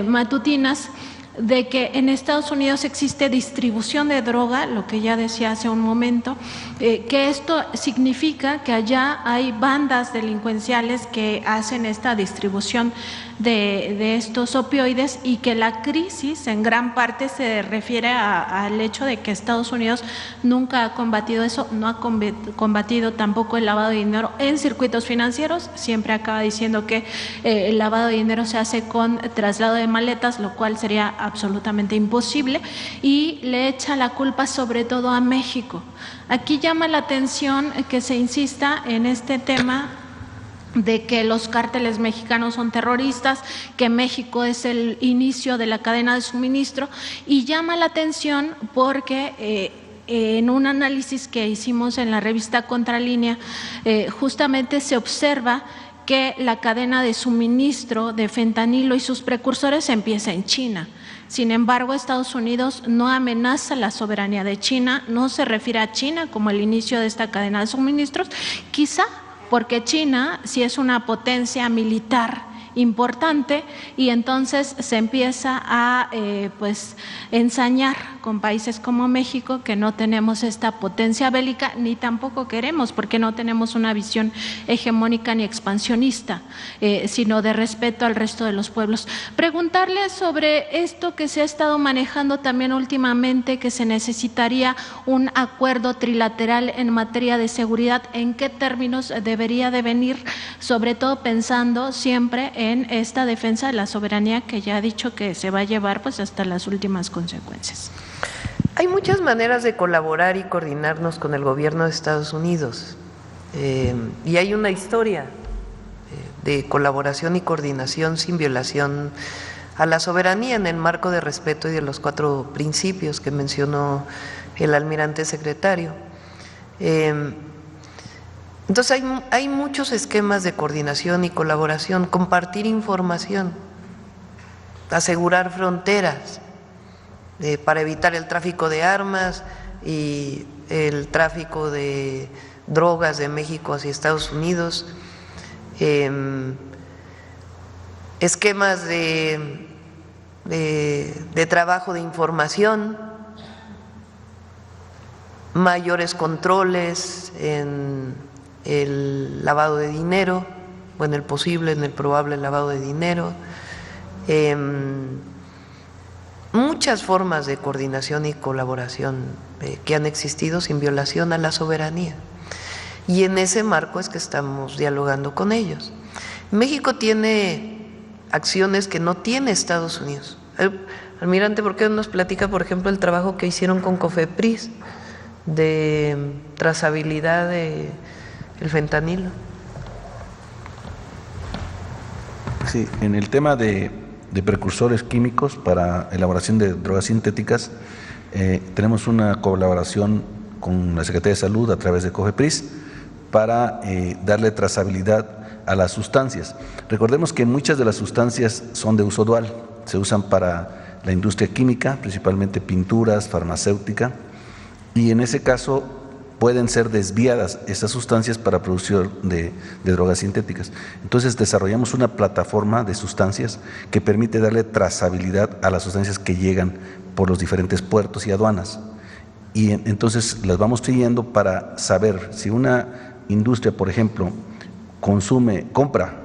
Speaker 5: matutinas, de que en Estados Unidos existe distribución de droga, lo que ya decía hace un momento, que esto significa que allá hay bandas delincuenciales que hacen esta distribución de estos opioides y que la crisis en gran parte se refiere al hecho de que Estados Unidos nunca ha combatido eso, no ha combatido tampoco el lavado de dinero en circuitos financieros, siempre acaba diciendo que el lavado de dinero se hace con traslado de maletas, lo cual sería absolutamente imposible, y le echa la culpa sobre todo a México. Aquí llama la atención que se insista en este tema de que los cárteles mexicanos son terroristas, que México es el inicio de la cadena de suministro, y llama la atención porque en un análisis que hicimos en la revista Contralínea, justamente se observa que la cadena de suministro de fentanilo y sus precursores empieza en China. Sin embargo, Estados Unidos no amenaza la soberanía de China, no se refiere a China como el inicio de esta cadena de suministros, quizá porque China sí es una potencia militar importante y entonces se empieza a ensañar con países como México, que no tenemos esta potencia bélica ni tampoco queremos, porque no tenemos una visión hegemónica ni expansionista, sino de respeto al resto de los pueblos. Preguntarle sobre esto que se ha estado manejando también últimamente, que se necesitaría un acuerdo trilateral en materia de seguridad, ¿en qué términos debería de venir? Sobre todo pensando siempre en esta defensa de la soberanía que ya ha dicho que se va a llevar pues hasta las últimas consecuencias.
Speaker 1: Hay muchas maneras de colaborar y coordinarnos con el gobierno de Estados Unidos y hay una historia de colaboración y coordinación sin violación a la soberanía en el marco de respeto y de los 4 principios que mencionó el almirante secretario. Entonces hay muchos esquemas de coordinación y colaboración, compartir información, asegurar fronteras para evitar el tráfico de armas y el tráfico de drogas de México hacia Estados Unidos, esquemas de trabajo de información, mayores controles en el lavado de dinero, o en el posible, en el probable lavado de dinero, muchas formas de coordinación y colaboración que han existido sin violación a la soberanía. Y en ese marco es que estamos dialogando con ellos. México tiene acciones que no tiene Estados Unidos. Almirante, ¿por qué no nos platica, por ejemplo, el trabajo que hicieron con COFEPRIS de trazabilidad de el fentanilo?
Speaker 2: Sí, en el tema de precursores químicos para elaboración de drogas sintéticas, tenemos una colaboración con la Secretaría de Salud a través de COFEPRIS para darle trazabilidad a las sustancias. Recordemos que muchas de las sustancias son de uso dual, se usan para la industria química, principalmente pinturas, farmacéutica, y en ese caso pueden ser desviadas esas sustancias para producción de drogas sintéticas. Entonces desarrollamos una plataforma de sustancias que permite darle trazabilidad a las sustancias que llegan por los diferentes puertos y aduanas. Y entonces las vamos siguiendo para saber si una industria, por ejemplo, compra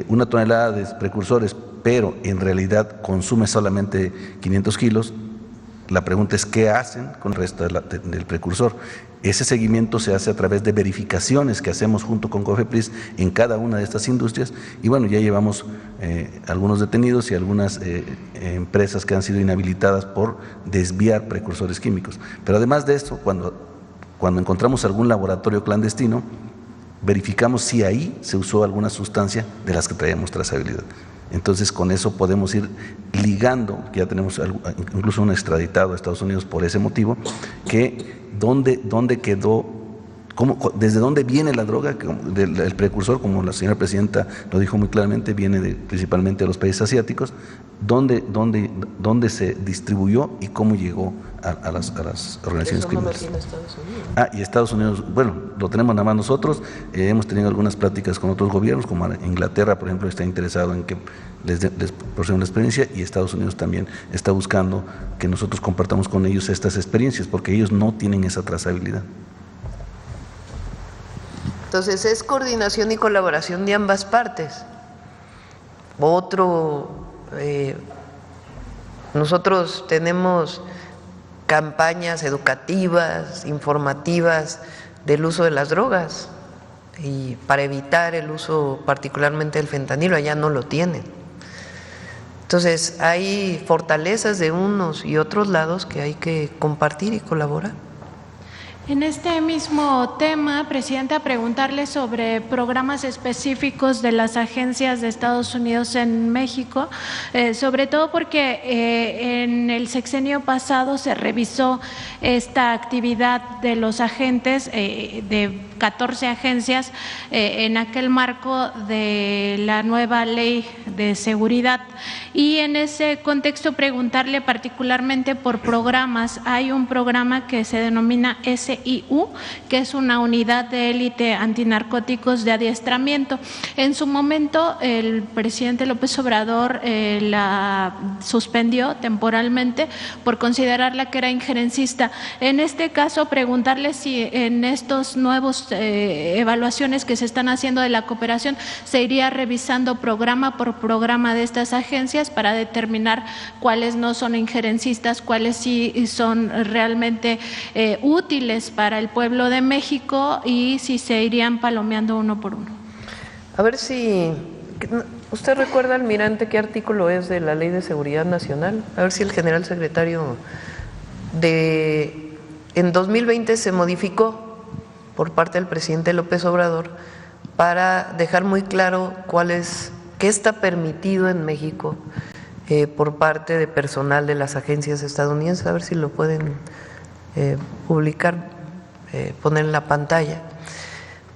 Speaker 2: una tonelada de precursores, pero en realidad consume solamente 500 kilos, La pregunta es qué hacen con el resto del precursor. Ese seguimiento se hace a través de verificaciones que hacemos junto con COFEPRIS en cada una de estas industrias y bueno, ya llevamos algunos detenidos y algunas empresas que han sido inhabilitadas por desviar precursores químicos. Pero además de esto, cuando encontramos algún laboratorio clandestino, verificamos si ahí se usó alguna sustancia de las que traíamos trazabilidad. Entonces con eso podemos ir ligando, que ya tenemos incluso un extraditado a Estados Unidos por ese motivo, que dónde quedó, desde dónde viene la droga, el precursor, como la señora presidenta lo dijo muy claramente, viene principalmente de los países asiáticos, dónde se distribuyó y cómo llegó a las organizaciones criminales.
Speaker 1: Eso no lo tiene Estados Unidos.
Speaker 2: Y Estados Unidos, bueno, lo tenemos nada más nosotros, hemos tenido algunas pláticas con otros gobiernos, como Inglaterra, por ejemplo, está interesado en que les proporcionen la experiencia y Estados Unidos también está buscando que nosotros compartamos con ellos estas experiencias, porque ellos no tienen esa trazabilidad.
Speaker 1: Entonces es coordinación y colaboración de ambas partes. Nosotros tenemos campañas educativas, informativas del uso de las drogas y para evitar el uso particularmente del fentanilo, allá no lo tienen. Entonces hay fortalezas de unos y otros lados que hay que compartir y colaborar.
Speaker 5: En este mismo tema, Presidenta, preguntarle sobre programas específicos de las agencias de Estados Unidos en México, sobre todo porque en el sexenio pasado se revisó esta actividad de los agentes, de 14 agencias, en aquel marco de la nueva ley de seguridad. Y en ese contexto preguntarle particularmente por programas. Hay un programa que se denomina SIU, que es una unidad de élite antinarcóticos de adiestramiento. En su momento el presidente López Obrador la suspendió temporalmente por considerarla que era injerencista. En este caso preguntarle si en estos nuevos evaluaciones que se están haciendo de la cooperación se iría revisando programa por programa de estas agencias para determinar cuáles no son injerencistas, cuáles sí son realmente útiles para el pueblo de México y si se irían palomeando uno por uno.
Speaker 1: A ver si usted recuerda, almirante, qué artículo es de la Ley de Seguridad Nacional. A ver si el general secretario en 2020 se modificó por parte del presidente López Obrador para dejar muy claro qué está permitido en México por parte de personal de las agencias estadounidenses. A ver si lo pueden publicar, poner en la pantalla,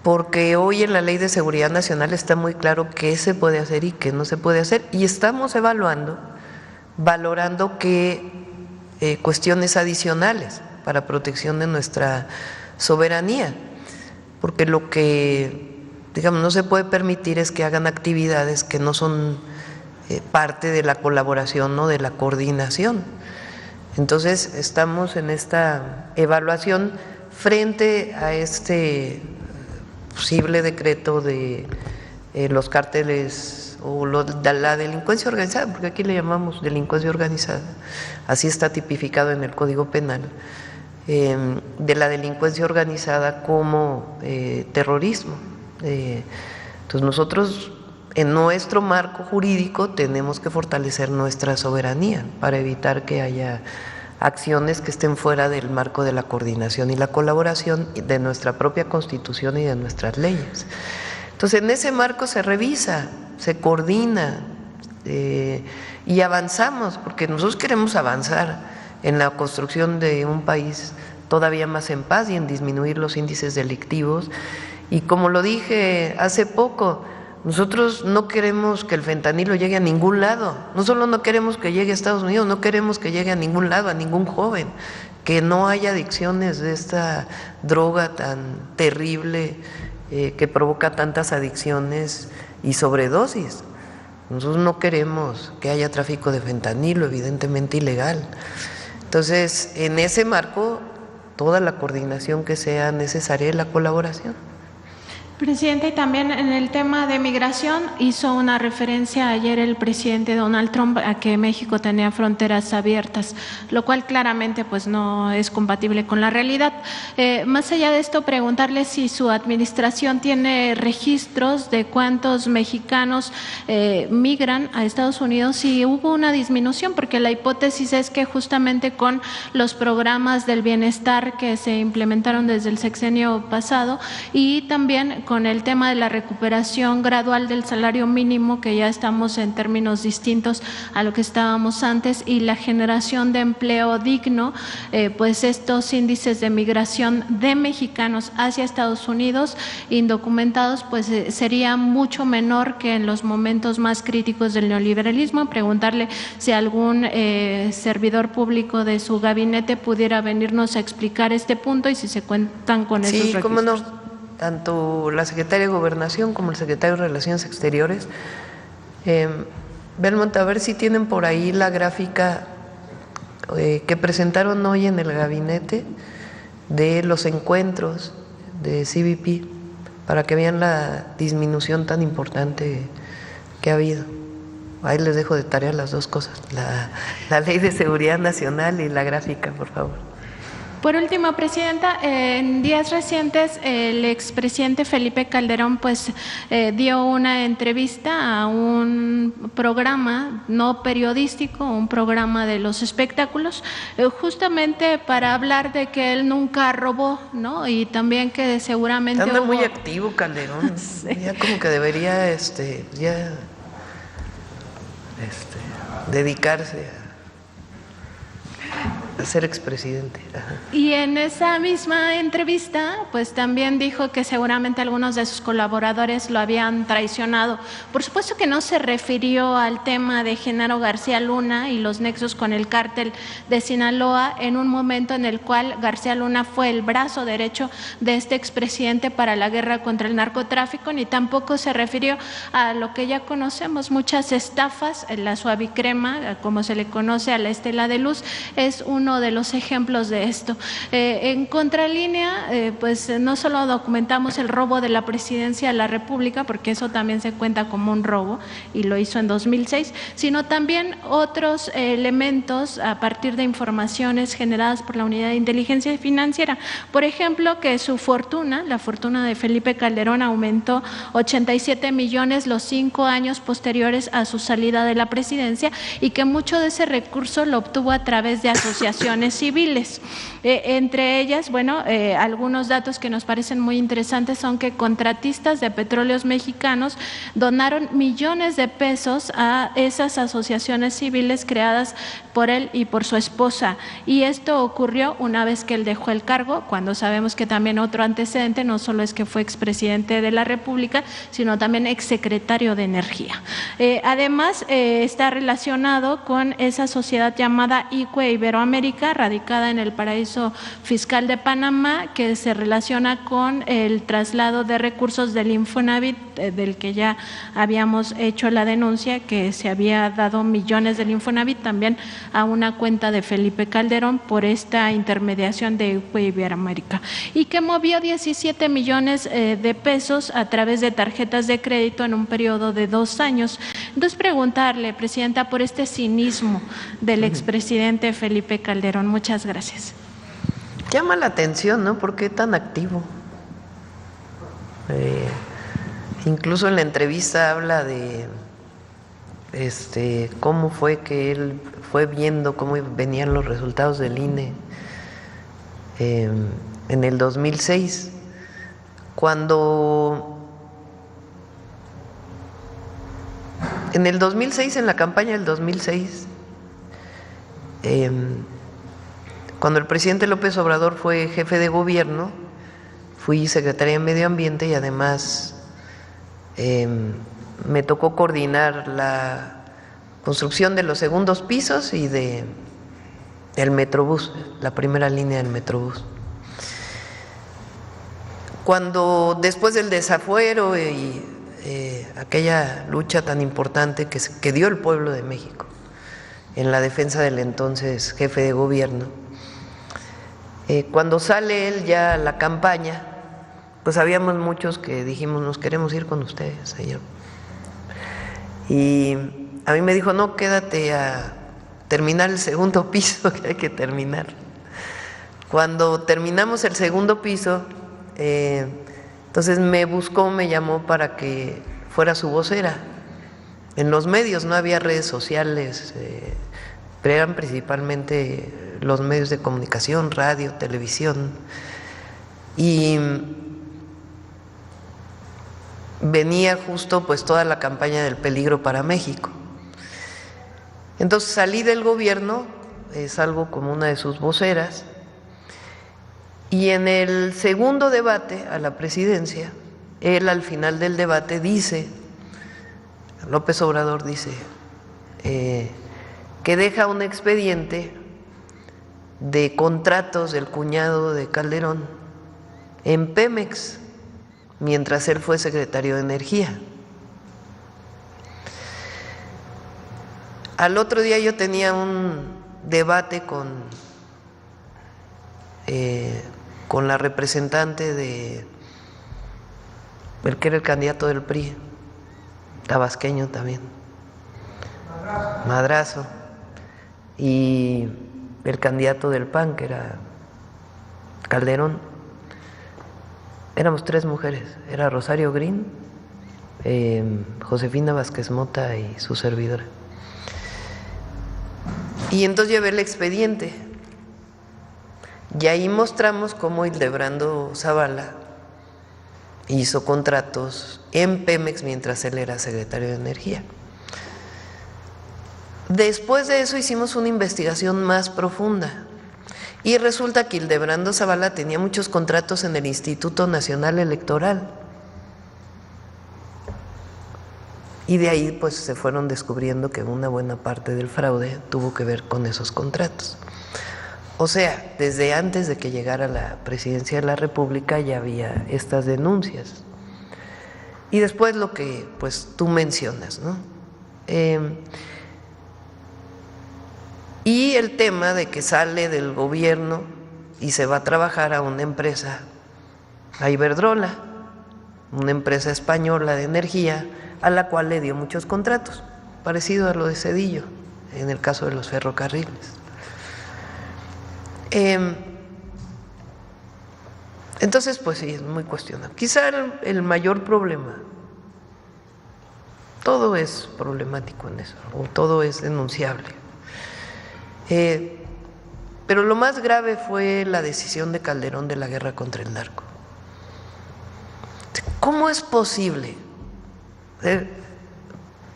Speaker 1: porque hoy en la Ley de Seguridad Nacional está muy claro qué se puede hacer y qué no se puede hacer, y estamos valorando qué cuestiones adicionales para protección de nuestra soberanía, porque lo que, digamos, no se puede permitir es que hagan actividades que no son parte de la colaboración o de la coordinación. Entonces estamos en esta evaluación frente a este posible decreto de los cárteles o la delincuencia organizada, porque aquí le llamamos delincuencia organizada, así está tipificado en el Código Penal, de la delincuencia organizada como terrorismo. Entonces nosotros en nuestro marco jurídico tenemos que fortalecer nuestra soberanía para evitar que haya acciones que estén fuera del marco de la coordinación y la colaboración de nuestra propia Constitución y de nuestras leyes. Entonces en ese marco se revisa, se coordina y avanzamos, porque nosotros queremos avanzar en la construcción de un país todavía más en paz y en disminuir los índices delictivos. Y como lo dije hace poco, nosotros no queremos que el fentanilo llegue a ningún lado. No solo no queremos que llegue a Estados Unidos, no queremos que llegue a ningún lado, a ningún joven, que no haya adicciones de esta droga tan terrible que provoca tantas adicciones y sobredosis. Nosotros no queremos que haya tráfico de fentanilo, evidentemente ilegal. Entonces, en ese marco, toda la coordinación que sea necesaria y la colaboración.
Speaker 5: Presidente, y también en el tema de migración hizo una referencia ayer el presidente Donald Trump a que México tenía fronteras abiertas, lo cual claramente pues no es compatible con la realidad. Más allá de esto, preguntarle si su administración tiene registros de cuántos mexicanos migran a Estados Unidos, si hubo una disminución, porque la hipótesis es que justamente con los programas del bienestar que se implementaron desde el sexenio pasado y también con el tema de la recuperación gradual del salario mínimo, que ya estamos en términos distintos a lo que estábamos antes, y la generación de empleo digno, pues estos índices de migración de mexicanos hacia Estados Unidos indocumentados pues sería mucho menor que en los momentos más críticos del neoliberalismo. Preguntarle si algún servidor público de su gabinete pudiera venirnos a explicar este punto y si se cuentan con esos registros.
Speaker 1: Sí, cómo no. Tanto la Secretaria de Gobernación como el Secretario de Relaciones Exteriores. Belmont, a ver si tienen por ahí la gráfica que presentaron hoy en el gabinete de los encuentros de CBP, para que vean la disminución tan importante que ha habido. Ahí les dejo de tarea las dos cosas, la Ley de Seguridad Nacional y la gráfica, por favor.
Speaker 5: Por último, Presidenta, en días recientes el expresidente Felipe Calderón pues dio una entrevista a un programa no periodístico, un programa de los espectáculos, justamente para hablar de que él nunca robó, ¿no? Y también que seguramente
Speaker 1: anda muy activo Calderón, sí. Ya como que debería dedicarse a ser expresidente. Ajá.
Speaker 5: Y en esa misma entrevista, pues también dijo que seguramente algunos de sus colaboradores lo habían traicionado. Por supuesto que no se refirió al tema de Genaro García Luna y los nexos con el cártel de Sinaloa, en un momento en el cual García Luna fue el brazo derecho de este expresidente para la guerra contra el narcotráfico, ni tampoco se refirió a lo que ya conocemos, muchas estafas. La Suavicrema, como se le conoce a la Estela de Luz, es uno de los ejemplos de esto. En contralínea, pues no solo documentamos el robo de la presidencia de la República, porque eso también se cuenta como un robo y lo hizo en 2006, sino también otros elementos a partir de informaciones generadas por la Unidad de Inteligencia Financiera. Por ejemplo, que su fortuna, la fortuna de Felipe Calderón, aumentó 87 millones los 5 años posteriores a su salida de la presidencia y que mucho de ese recurso lo obtuvo a través de asociaciones civiles. Entre ellas, bueno, algunos datos que nos parecen muy interesantes son que contratistas de petróleos mexicanos donaron millones de pesos a esas asociaciones civiles creadas por él y por su esposa, y esto ocurrió una vez que él dejó el cargo, cuando sabemos que también otro antecedente no solo es que fue expresidente de la República, sino también exsecretario de Energía. Además, está relacionado con esa sociedad llamada ICUE Iberoamérica, radicada en el paraíso fiscal de Panamá, que se relaciona con el traslado de recursos del Infonavit, del que ya habíamos hecho la denuncia, que se había dado millones del Infonavit también a una cuenta de Felipe Calderón por esta intermediación de Iberoamérica, y que movió 17 millones de pesos a través de tarjetas de crédito en un periodo de 2 años. Entonces, preguntarle, Presidenta, por este cinismo del expresidente Felipe Calderón. Muchas gracias.
Speaker 1: Llama la atención, ¿no? ¿Por qué tan activo? Incluso en la entrevista habla de cómo fue que él fue viendo cómo venían los resultados del INE en el 2006, cuando en el 2006, en la campaña del 2006, cuando el presidente López Obrador fue jefe de gobierno, fui secretaria de Medio Ambiente y además me tocó coordinar la construcción de los segundos pisos y del Metrobús, la primera línea del Metrobús. Cuando después del desafuero y aquella lucha tan importante que dio el pueblo de México en la defensa del entonces jefe de gobierno, cuando sale él ya a la campaña, pues habíamos muchos que dijimos, nos queremos ir con ustedes, señor. Y a mí me dijo, no, quédate a terminar el segundo piso, que hay que terminar. Cuando terminamos el segundo piso, entonces me buscó, me llamó para que fuera su vocera. En los medios no había redes sociales, pero eran principalmente los medios de comunicación, radio, televisión. Y venía justo pues toda la campaña del peligro para México. Entonces salí del gobierno, salgo como una de sus voceras, y en el segundo debate a la presidencia, él al final del debate dice, López Obrador dice, que deja un expediente de contratos del cuñado de Calderón en Pemex, mientras él fue secretario de Energía. Al otro día yo tenía un debate con la representante de el que era el candidato del PRI, tabasqueño también, Madrazo, y el candidato del PAN, que era Calderón. Éramos 3 mujeres, era Rosario Green, Josefina Vázquez Mota y su servidora. Y entonces llevé el expediente y ahí mostramos cómo Hildebrando Zavala hizo contratos en Pemex mientras él era secretario de Energía. Después de eso hicimos una investigación más profunda y resulta que Hildebrando Zavala tenía muchos contratos en el Instituto Nacional Electoral. Y de ahí pues se fueron descubriendo que una buena parte del fraude tuvo que ver con esos contratos. O sea, desde antes de que llegara a la presidencia de la República ya había estas denuncias. Y después lo que pues tú mencionas, ¿no? Y el tema de que sale del gobierno y se va a trabajar a una empresa, a Iberdrola, una empresa española de energía, a la cual le dio muchos contratos, parecido a lo de Zedillo, en el caso de los ferrocarriles. Entonces, pues sí, es muy cuestionable. Quizá el mayor problema, todo es problemático en eso, o todo es denunciable. Pero lo más grave fue la decisión de Calderón de la guerra contra el narco. ¿Cómo es posible?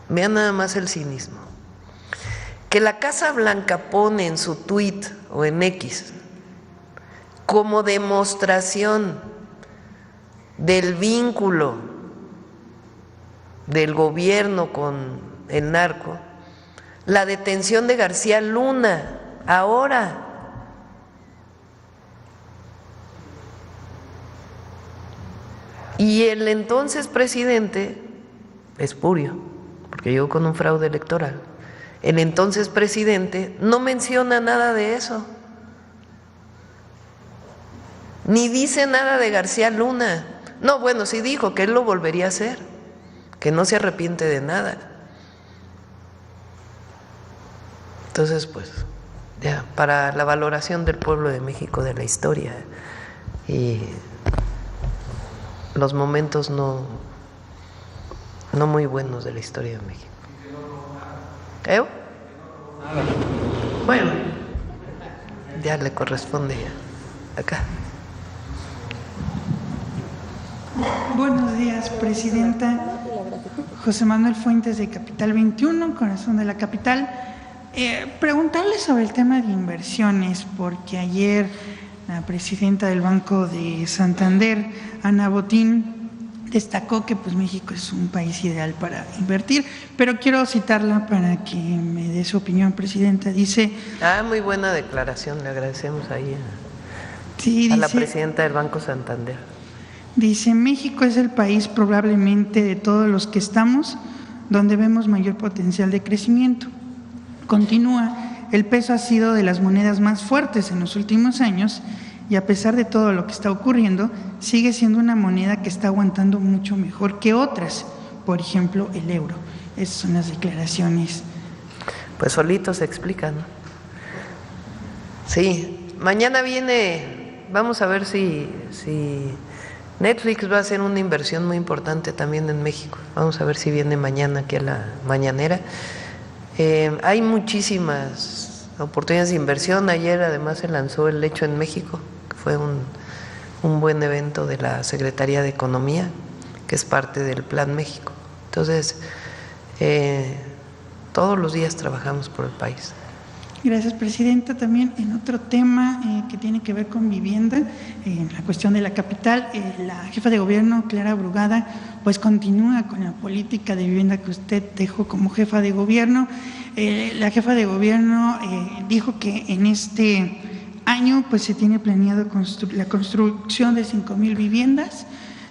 Speaker 1: Vean nada más el cinismo. Que la Casa Blanca pone en su tuit o en X como demostración del vínculo del gobierno con el narco la detención de García Luna ahora. Y el entonces presidente, espurio, porque llegó con un fraude electoral, el entonces presidente no menciona nada de eso, ni dice nada de García Luna. No, bueno, sí dijo que él lo volvería a hacer, que no se arrepiente de nada. Entonces, pues, ya, para la valoración del pueblo de México de la historia y los momentos no muy buenos de la historia de México. Bueno, ya le corresponde acá.
Speaker 6: Buenos días, presidenta. José Manuel Fuentes de Capital 21, corazón de la capital. Preguntarle sobre el tema de inversiones, porque ayer la presidenta del Banco de Santander, Ana Botín, destacó que pues México es un país ideal para invertir, pero quiero citarla para que me dé su opinión, presidenta. Dice…
Speaker 1: muy buena declaración, le agradecemos ahí
Speaker 6: a
Speaker 1: la presidenta del Banco Santander.
Speaker 6: Dice, México es el país probablemente de todos los que estamos donde vemos mayor potencial de crecimiento. Continúa, el peso ha sido de las monedas más fuertes en los últimos años y a pesar de todo lo que está ocurriendo, sigue siendo una moneda que está aguantando mucho mejor que otras, por ejemplo, el euro. Esas son las declaraciones.
Speaker 1: Pues solito se explica, ¿no? Sí, mañana viene, vamos a ver si Netflix va a hacer una inversión muy importante también en México. Vamos a ver si viene mañana aquí a la mañanera. Hay muchísimas oportunidades de inversión. Ayer además se lanzó el Hecho en México, que fue un buen evento de la Secretaría de Economía, que es parte del Plan México. Entonces, todos los días trabajamos por el país.
Speaker 6: Gracias, Presidenta. También en otro tema que tiene que ver con vivienda, en la cuestión de la capital, la jefa de gobierno, Clara Brugada, pues continúa con la política de vivienda que usted dejó como jefa de gobierno. La jefa de gobierno dijo que en este año pues se tiene planeado la construcción de 5,000 viviendas.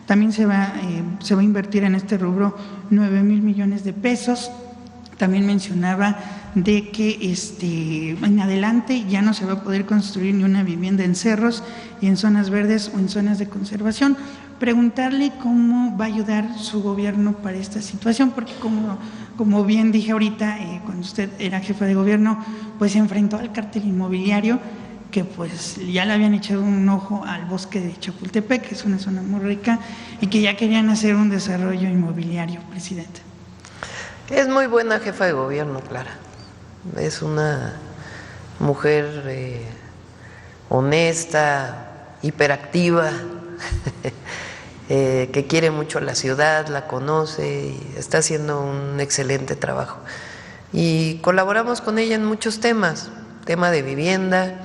Speaker 6: También se va a invertir en este rubro 9,000 millones de pesos. También mencionaba de que en adelante ya no se va a poder construir ni una vivienda en cerros y en zonas verdes o en zonas de conservación. Preguntarle cómo va a ayudar su gobierno para esta situación, porque como bien dije ahorita, cuando usted era jefa de gobierno, pues se enfrentó al cártel inmobiliario, que pues ya le habían echado un ojo al bosque de Chapultepec, que es una zona muy rica, y que ya querían hacer un desarrollo inmobiliario, Presidenta.
Speaker 1: Es muy buena jefa de gobierno, Clara. Es una mujer honesta, hiperactiva, que quiere mucho la ciudad, la conoce y está haciendo un excelente trabajo. Y colaboramos con ella en muchos temas, tema de vivienda.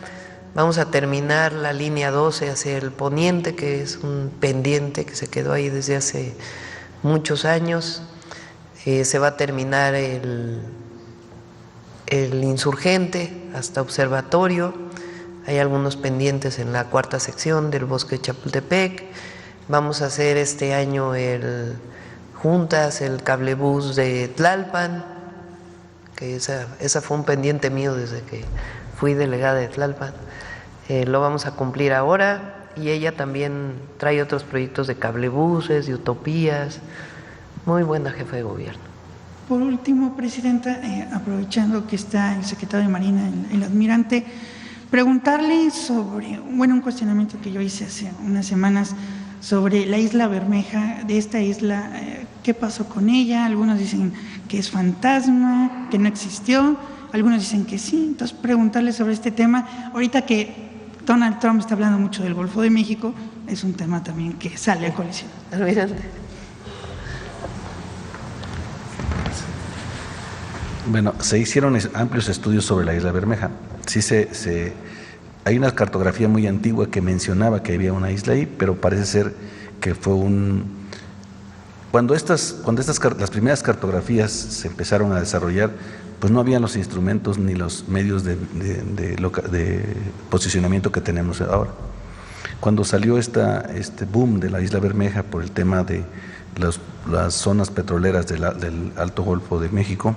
Speaker 1: Vamos a terminar la línea 12 hacia el poniente, que es un pendiente que se quedó ahí desde hace muchos años. Se va a terminar el Insurgente hasta Observatorio. Hay algunos pendientes en la cuarta sección del bosque de Chapultepec. Vamos a hacer este año juntas el cablebús de Tlalpan, que esa fue un pendiente mío desde que fui delegada de Tlalpan. Lo vamos a cumplir ahora, y ella también trae otros proyectos de cablebuses, de utopías. Muy buena jefa de gobierno.
Speaker 6: Por último, Presidenta, aprovechando que está el secretario de Marina, el almirante, preguntarle sobre, un cuestionamiento que yo hice hace unas semanas sobre la isla Bermeja. De esta isla, ¿qué pasó con ella? Algunos dicen que es fantasma, que no existió, algunos dicen que sí. Entonces, preguntarle sobre este tema, ahorita que Donald Trump está hablando mucho del Golfo de México, es un tema también que sale a colisión.
Speaker 1: Almirante.
Speaker 2: Bueno, se hicieron amplios estudios sobre la isla Bermeja. Sí, hay una cartografía muy antigua que mencionaba que había una isla ahí, pero parece ser que fue Cuando las primeras cartografías se empezaron a desarrollar, pues no habían los instrumentos ni los medios de posicionamiento que tenemos ahora. Cuando salió este boom de la isla Bermeja por el tema de las zonas petroleras del Alto Golfo de México,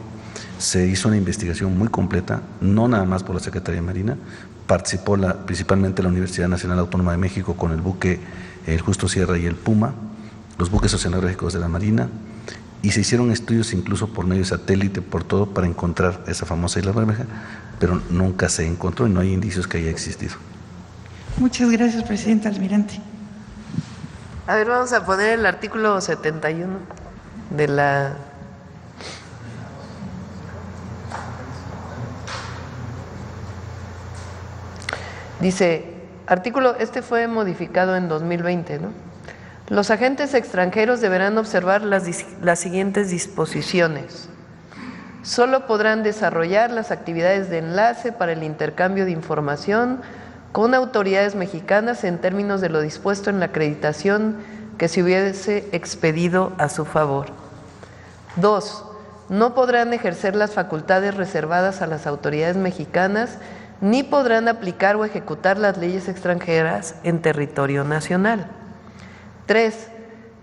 Speaker 2: se hizo una investigación muy completa, no nada más por la Secretaría de Marina, participó principalmente la Universidad Nacional Autónoma de México con el buque el Justo Sierra y el Puma, los buques oceanográficos de la Marina, y se hicieron estudios incluso por medio de satélite, por todo, para encontrar esa famosa isla Bermeja, pero nunca se encontró y no hay indicios que haya existido.
Speaker 6: Muchas gracias, Presidenta Almirante.
Speaker 1: A ver, vamos a poner el artículo 71 de la... Dice, este fue modificado en 2020, ¿no? Los agentes extranjeros deberán observar las siguientes disposiciones. Solo podrán desarrollar las actividades de enlace para el intercambio de información con autoridades mexicanas en términos de lo dispuesto en la acreditación que se hubiese expedido a su favor. 2. No podrán ejercer las facultades reservadas a las autoridades mexicanas ni podrán aplicar o ejecutar las leyes extranjeras en territorio nacional. 3.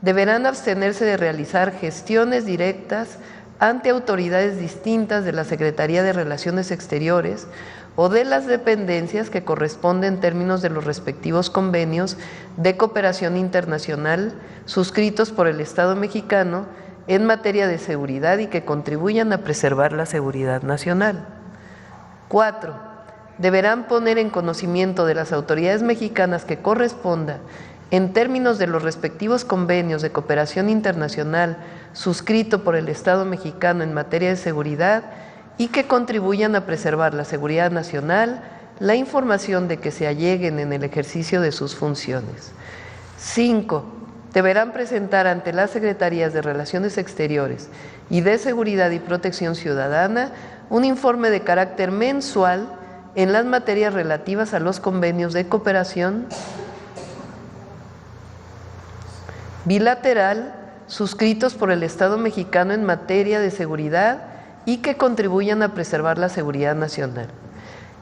Speaker 1: Deberán abstenerse de realizar gestiones directas ante autoridades distintas de la Secretaría de Relaciones Exteriores o de las dependencias que corresponden en términos de los respectivos convenios de cooperación internacional suscritos por el Estado mexicano en materia de seguridad y que contribuyan a preservar la seguridad nacional. 4. Deberán poner en conocimiento de las autoridades mexicanas que corresponda, en términos de los respectivos convenios de cooperación internacional suscrito por el Estado mexicano en materia de seguridad y que contribuyan a preservar la seguridad nacional, la información de que se alleguen en el ejercicio de sus funciones. 5. Deberán presentar ante las Secretarías de Relaciones Exteriores y de Seguridad y Protección Ciudadana un informe de carácter mensual en las materias relativas a los convenios de cooperación bilateral suscritos por el Estado mexicano en materia de seguridad y que contribuyan a preservar la seguridad nacional.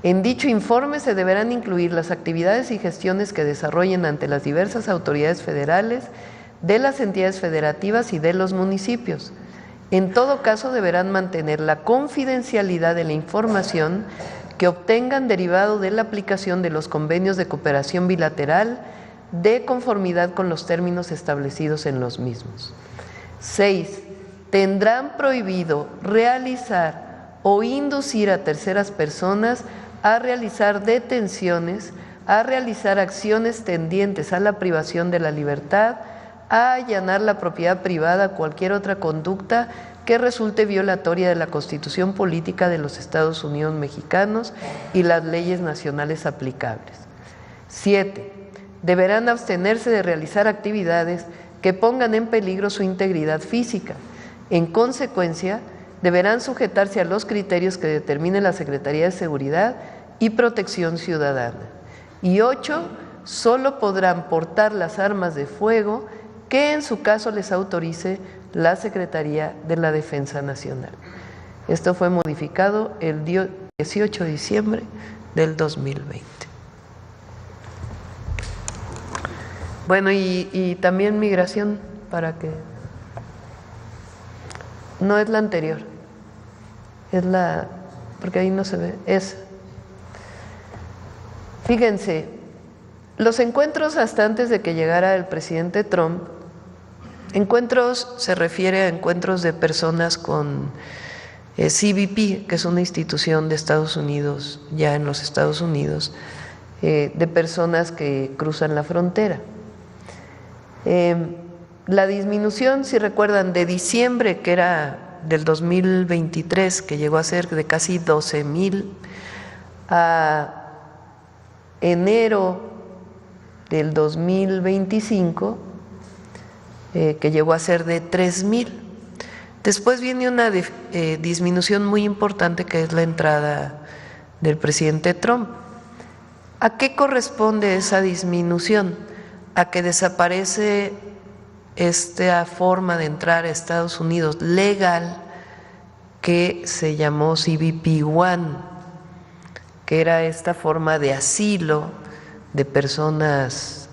Speaker 1: En dicho informe se deberán incluir las actividades y gestiones que desarrollen ante las diversas autoridades federales, de las entidades federativas y de los municipios. En todo caso, deberán mantener la confidencialidad de la información que obtengan derivado de la aplicación de los convenios de cooperación bilateral de conformidad con los términos establecidos en los mismos. 6. Tendrán prohibido realizar o inducir a terceras personas a realizar detenciones, a realizar acciones tendientes a la privación de la libertad, a allanar la propiedad privada, cualquier otra conducta que resulte violatoria de la Constitución Política de los Estados Unidos Mexicanos y las leyes nacionales aplicables. 7. Deberán abstenerse de realizar actividades que pongan en peligro su integridad física. En consecuencia, deberán sujetarse a los criterios que determine la Secretaría de Seguridad y Protección Ciudadana. Y 8. Solo podrán portar las armas de fuego que en su caso les autorice la Secretaría de la Defensa Nacional. Esto fue modificado el 18 de diciembre del 2020. Bueno, y también migración, para que… No es la anterior, es la… porque ahí no se ve, es… Fíjense, los encuentros hasta antes de que llegara el presidente Trump, encuentros se refiere a encuentros de personas con CBP, que es una institución de Estados Unidos, ya en los Estados Unidos, de personas que cruzan la frontera. La disminución, si recuerdan, de diciembre, que era del 2023, que llegó a ser de casi 12,000, a enero del 2025, que llegó a ser de 3,000. Después viene una disminución muy importante, que es la entrada del presidente Trump. ¿A qué corresponde esa disminución? A que desaparece esta forma de entrar a Estados Unidos legal que se llamó CBP-1, que era esta forma de asilo de personas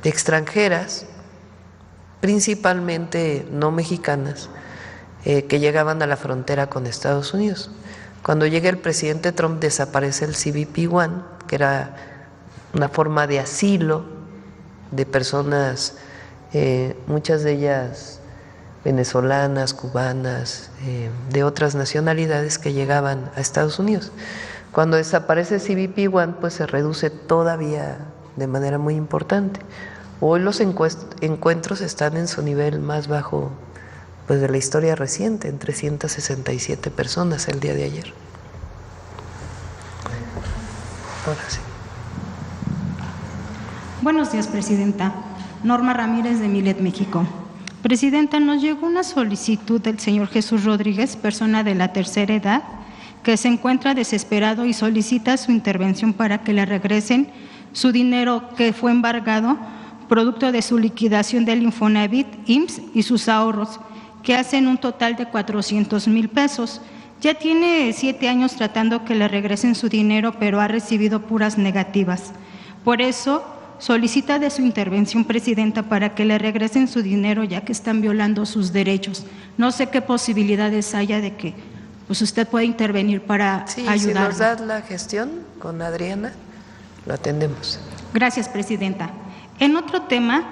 Speaker 1: extranjeras, principalmente no mexicanas, que llegaban a la frontera con Estados Unidos. Cuando llega el presidente Trump desaparece el CBP-1, que era una forma de asilo de personas, muchas de ellas venezolanas, cubanas, de otras nacionalidades que llegaban a Estados Unidos. Cuando desaparece CBP-1, pues se reduce todavía de manera muy importante. Hoy los encuentros están en su nivel más bajo, pues, de la historia reciente, en 367 personas el día de ayer. Ahora sí.
Speaker 7: Buenos días, Presidenta. Norma Ramírez, de Milet, México. Presidenta, nos llegó una solicitud del señor Jesús Rodríguez, persona de la tercera edad, que se encuentra desesperado y solicita su intervención para que le regresen su dinero que fue embargado, producto de su liquidación del Infonavit, IMSS y sus ahorros, que hacen un total de 400,000 pesos. Ya tiene 7 años tratando que le regresen su dinero, pero ha recibido puras negativas. Por eso solicita de su intervención, Presidenta, para que le regresen su dinero, ya que están violando sus derechos. No sé qué posibilidades haya de que pues usted puede intervenir para ayudar.
Speaker 1: Si nos das la gestión con Adriana, lo atendemos.
Speaker 7: Gracias, presidenta. En otro tema,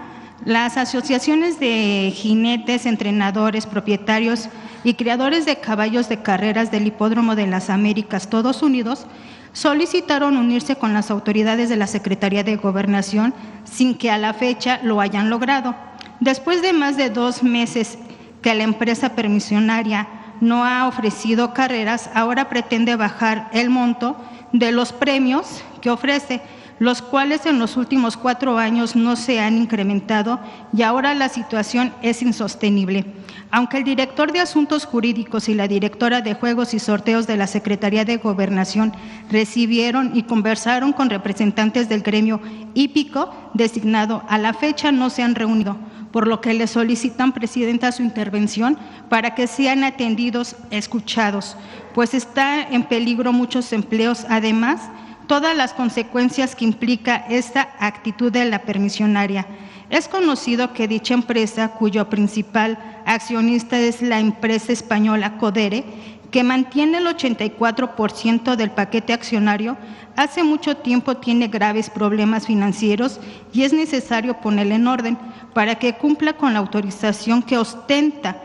Speaker 7: las asociaciones de jinetes, entrenadores, propietarios y criadores de caballos de carreras del Hipódromo de las Américas, todos unidos, solicitaron unirse con las autoridades de la Secretaría de Gobernación sin que a la fecha lo hayan logrado. Después de más de 2 meses que la empresa permisionaria no ha ofrecido carreras, ahora pretende bajar el monto de los premios que ofrece, los cuales en los últimos 4 años no se han incrementado y ahora la situación es insostenible. Aunque el director de Asuntos Jurídicos y la directora de Juegos y Sorteos de la Secretaría de Gobernación recibieron y conversaron con representantes del gremio hípico designado, a la fecha no se han reunido, por lo que le solicitan, presidenta, su intervención para que sean atendidos, escuchados, pues está en peligro muchos empleos, además todas las consecuencias que implica esta actitud de la permisionaria. Es conocido que dicha empresa, cuyo principal accionista es la empresa española Codere, que mantiene el 84% del paquete accionario, hace mucho tiempo tiene graves problemas financieros y es necesario ponerle en orden para que cumpla con la autorización que ostenta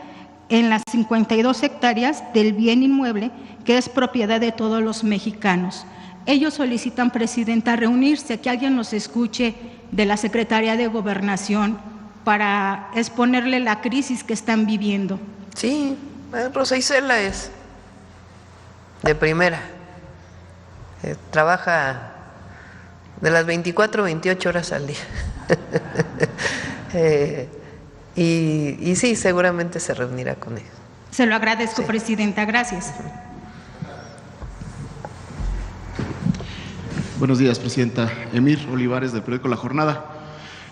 Speaker 7: en las 52 hectáreas del bien inmueble que es propiedad de todos los mexicanos. Ellos solicitan, presidenta, reunirse, que alguien nos escuche de la Secretaría de Gobernación para exponerle la crisis que están viviendo.
Speaker 1: Sí, Rosa Isela es de primera. Trabaja de las 24 a 28 horas al día. Y sí, seguramente se reunirá con ellos.
Speaker 7: Se lo agradezco, sí, presidenta. Gracias.
Speaker 8: Buenos días, presidenta. Emir Olivares, del periódico La Jornada.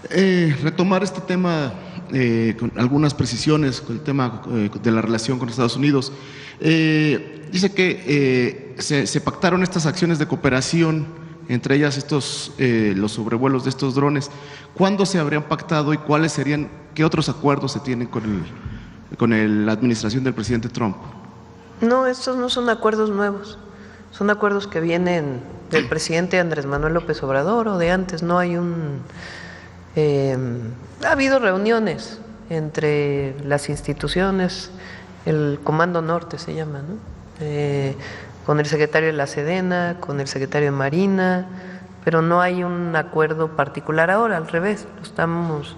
Speaker 8: Retomar este tema con algunas precisiones, con el tema de la relación con Estados Unidos. Dice que se pactaron estas acciones de cooperación, entre ellas los sobrevuelos de estos drones. ¿Cuándo se habrían pactado y cuáles serían, qué otros acuerdos se tienen con la administración del presidente Trump?
Speaker 1: No, estos no son acuerdos nuevos. Son acuerdos que vienen del presidente Andrés Manuel López Obrador o de antes. No hay ha habido reuniones entre las instituciones, el Comando Norte se llama, ¿no? Con el secretario de la Sedena, con el secretario de Marina, pero no hay un acuerdo particular ahora, al revés, estamos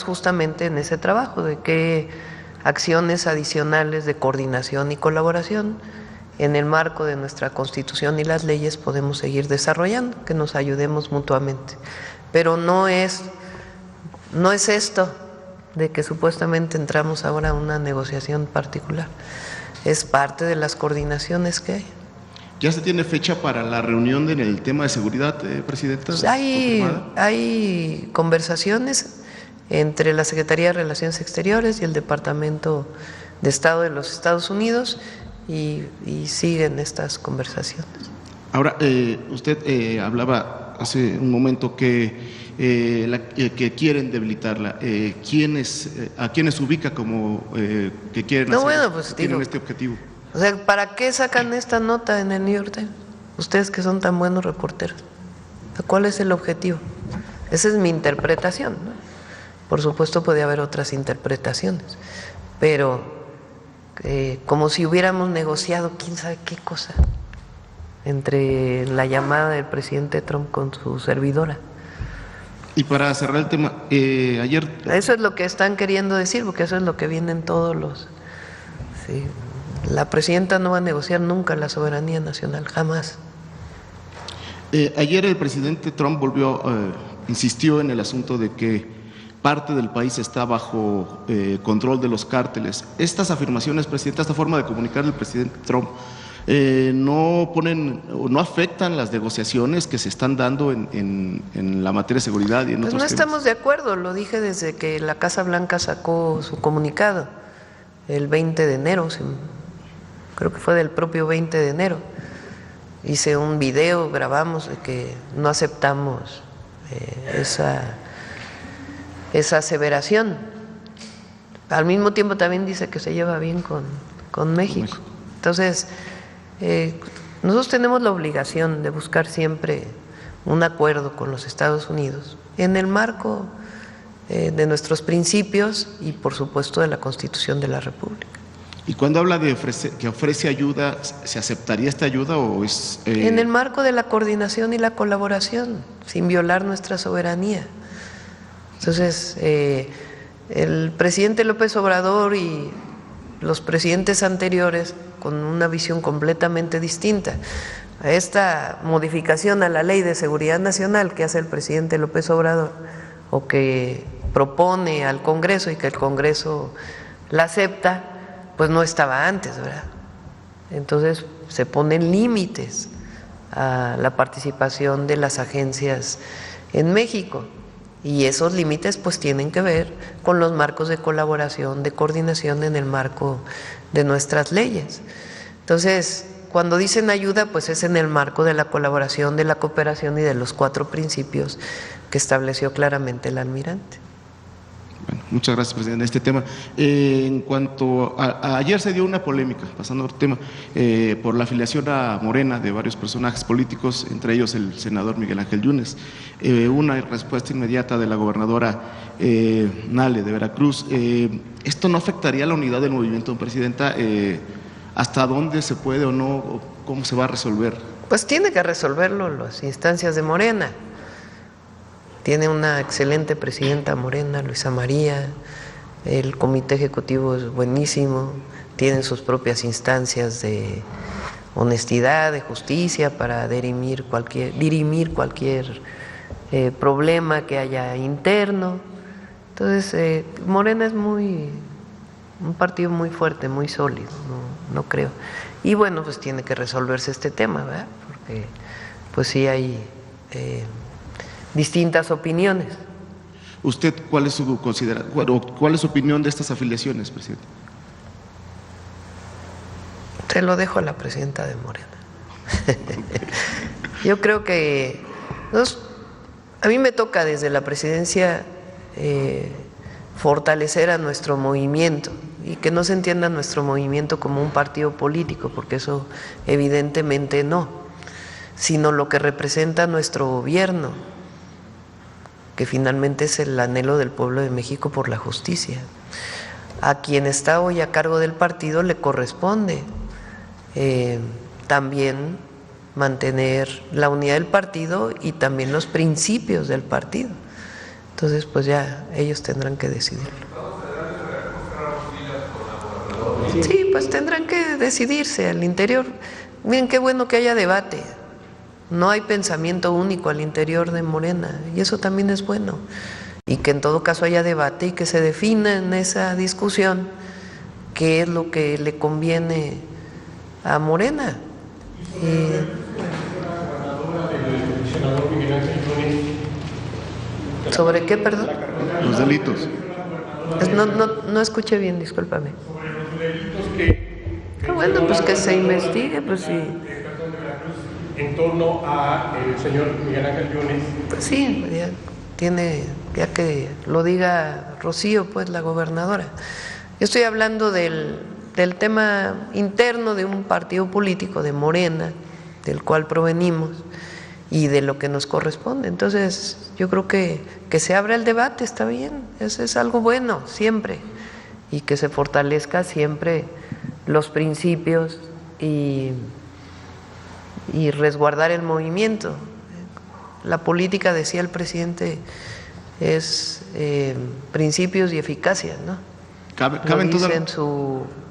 Speaker 1: justamente en ese trabajo de qué acciones adicionales de coordinación y colaboración en el marco de nuestra Constitución y las leyes podemos seguir desarrollando, que nos ayudemos mutuamente. Pero no es esto de que supuestamente entramos ahora a una negociación particular, es parte de las coordinaciones que hay.
Speaker 8: ¿Ya se tiene fecha para la reunión en el tema de seguridad, presidenta?
Speaker 1: Pues hay conversaciones entre la Secretaría de Relaciones Exteriores y el Departamento de Estado de los Estados Unidos y siguen estas conversaciones. Ahora,
Speaker 8: usted hablaba hace un momento que quieren debilitarla. ¿A quiénes ubica como que quieren tienen este objetivo?
Speaker 1: O sea, ¿para qué sacan esta nota en el New York Times? Ustedes que son tan buenos reporteros. ¿Cuál es el objetivo? Esa es mi interpretación, ¿no? Por supuesto puede haber otras interpretaciones, pero como si hubiéramos negociado quién sabe qué cosa entre la llamada del presidente Trump con su servidora.
Speaker 8: Y para cerrar el tema, ayer…
Speaker 1: Eso es lo que están queriendo decir, porque eso es lo que vienen todos los… Sí. La presidenta no va a negociar nunca la soberanía nacional, jamás.
Speaker 8: Ayer el presidente Trump insistió en el asunto de que parte del país está bajo control de los cárteles. Estas afirmaciones, presidenta, esta forma de comunicar del presidente Trump, no afectan las negociaciones que se están dando en la materia de seguridad y en otros temas.
Speaker 1: No estamos de acuerdo, lo dije desde que la Casa Blanca sacó su comunicado el 20 de enero, creo que fue del propio 20 de enero. Hice un video, grabamos de que no aceptamos esa aseveración. Al mismo tiempo también dice que se lleva bien con México. Entonces, nosotros tenemos la obligación de buscar siempre un acuerdo con los Estados Unidos en el marco de nuestros principios y, por supuesto, de la Constitución de la República.
Speaker 8: Y cuando habla de que ofrece ayuda, ¿se aceptaría esta ayuda o es...?
Speaker 1: En el marco de la coordinación y la colaboración, sin violar nuestra soberanía. Entonces, el presidente López Obrador y los presidentes anteriores, con una visión completamente distinta a esta modificación a la Ley de Seguridad Nacional que hace el presidente López Obrador, o que propone al Congreso y que el Congreso la acepta, pues no estaba antes, ¿verdad? Entonces se ponen límites a la participación de las agencias en México, y esos límites pues tienen que ver con los marcos de colaboración, de coordinación en el marco de nuestras leyes. Entonces, cuando dicen ayuda, pues es en el marco de la colaboración, de la cooperación y de los 4 principios que estableció claramente el almirante.
Speaker 8: Bueno, muchas gracias, presidente. Este tema, en cuanto a ayer se dio una polémica, pasando a otro tema, por la afiliación a Morena de varios personajes políticos, entre ellos el senador Miguel Ángel Yunes. Una respuesta inmediata de la gobernadora Nale de Veracruz. ¿Esto no afectaría la unidad del movimiento, presidenta? ¿Hasta dónde se puede o no? O ¿cómo se va a resolver?
Speaker 1: Pues tiene que resolverlo las instancias de Morena. Tiene una excelente presidenta Morena, Luisa María, el comité ejecutivo es buenísimo, tienen sus propias instancias de honestidad, de justicia para dirimir cualquier problema que haya interno. Entonces, Morena es un partido muy fuerte, muy sólido, no creo. Y bueno, pues tiene que resolverse este tema, ¿verdad? Porque pues sí hay distintas opiniones.
Speaker 8: ¿Usted cuál es su cuál es su opinión de estas afiliaciones, presidente?
Speaker 1: Se lo dejo a la presidenta de Morena. Yo creo que a mí me toca desde la presidencia fortalecer a nuestro movimiento y que no se entienda nuestro movimiento como un partido político, porque eso evidentemente no, sino lo que representa nuestro gobierno, que finalmente es el anhelo del pueblo de México por la justicia. A quien está hoy a cargo del partido le corresponde también mantener la unidad del partido y también los principios del partido. Entonces, pues ya ellos tendrán que decidirlo. Sí, pues tendrán que decidirse al interior. Miren qué bueno que haya debate. No hay pensamiento único al interior de Morena, y eso también es bueno. Y que en todo caso haya debate y que se defina en esa discusión qué es lo que le conviene a Morena. ¿Sobre qué, perdón?
Speaker 8: Los delitos.
Speaker 1: No escuché bien, discúlpame.
Speaker 9: Sobre los delitos que
Speaker 1: bueno, pues que se investigue, pues sí.
Speaker 9: En torno a el señor Miguel Ángel Yunes.
Speaker 1: Pues sí, ya que lo diga Rocío, pues la gobernadora. Yo estoy hablando del tema interno de un partido político, de Morena, del cual provenimos, y de lo que nos corresponde. Entonces, yo creo que se abra el debate, está bien, eso es algo bueno, siempre, y que se fortalezca siempre los principios y resguardar el movimiento. La política, decía el presidente, es principios y eficacia, ¿no? Lo dice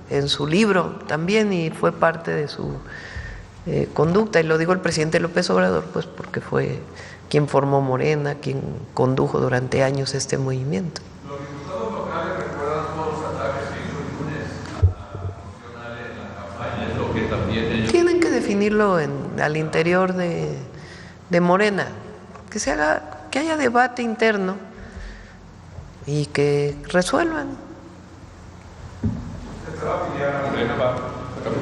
Speaker 1: en su libro también, y fue parte de su conducta, y lo dijo el presidente López Obrador, pues porque fue quien formó Morena, quien condujo durante años este movimiento.
Speaker 10: Los diputados locales recuerdan todos los ataques que hizo Yunes a funcionarios en la campaña, es lo que también ellos...
Speaker 1: Tienen que definirlo al interior de Morena, que haya debate interno y que resuelvan.
Speaker 10: ¿Usted se va a afiliar a Morena?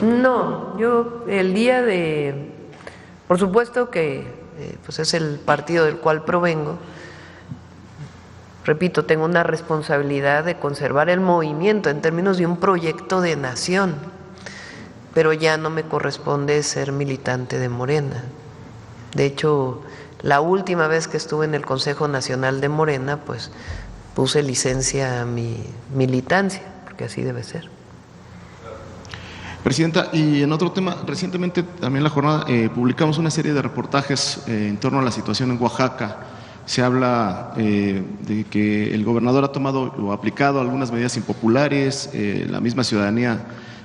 Speaker 1: No, yo el día por supuesto que pues es el partido del cual provengo. Repito, tengo una responsabilidad de conservar el movimiento en términos de un proyecto de nación. pero ya no me corresponde ser militante de Morena. De hecho, la última vez que estuve en el Consejo Nacional de Morena, pues puse licencia a mi militancia, porque así debe ser.
Speaker 8: Presidenta, y en otro tema, recientemente también en la jornada publicamos una serie de reportajes en torno a la situación en Oaxaca. Se habla de que el gobernador ha tomado o aplicado algunas medidas impopulares, la misma ciudadanía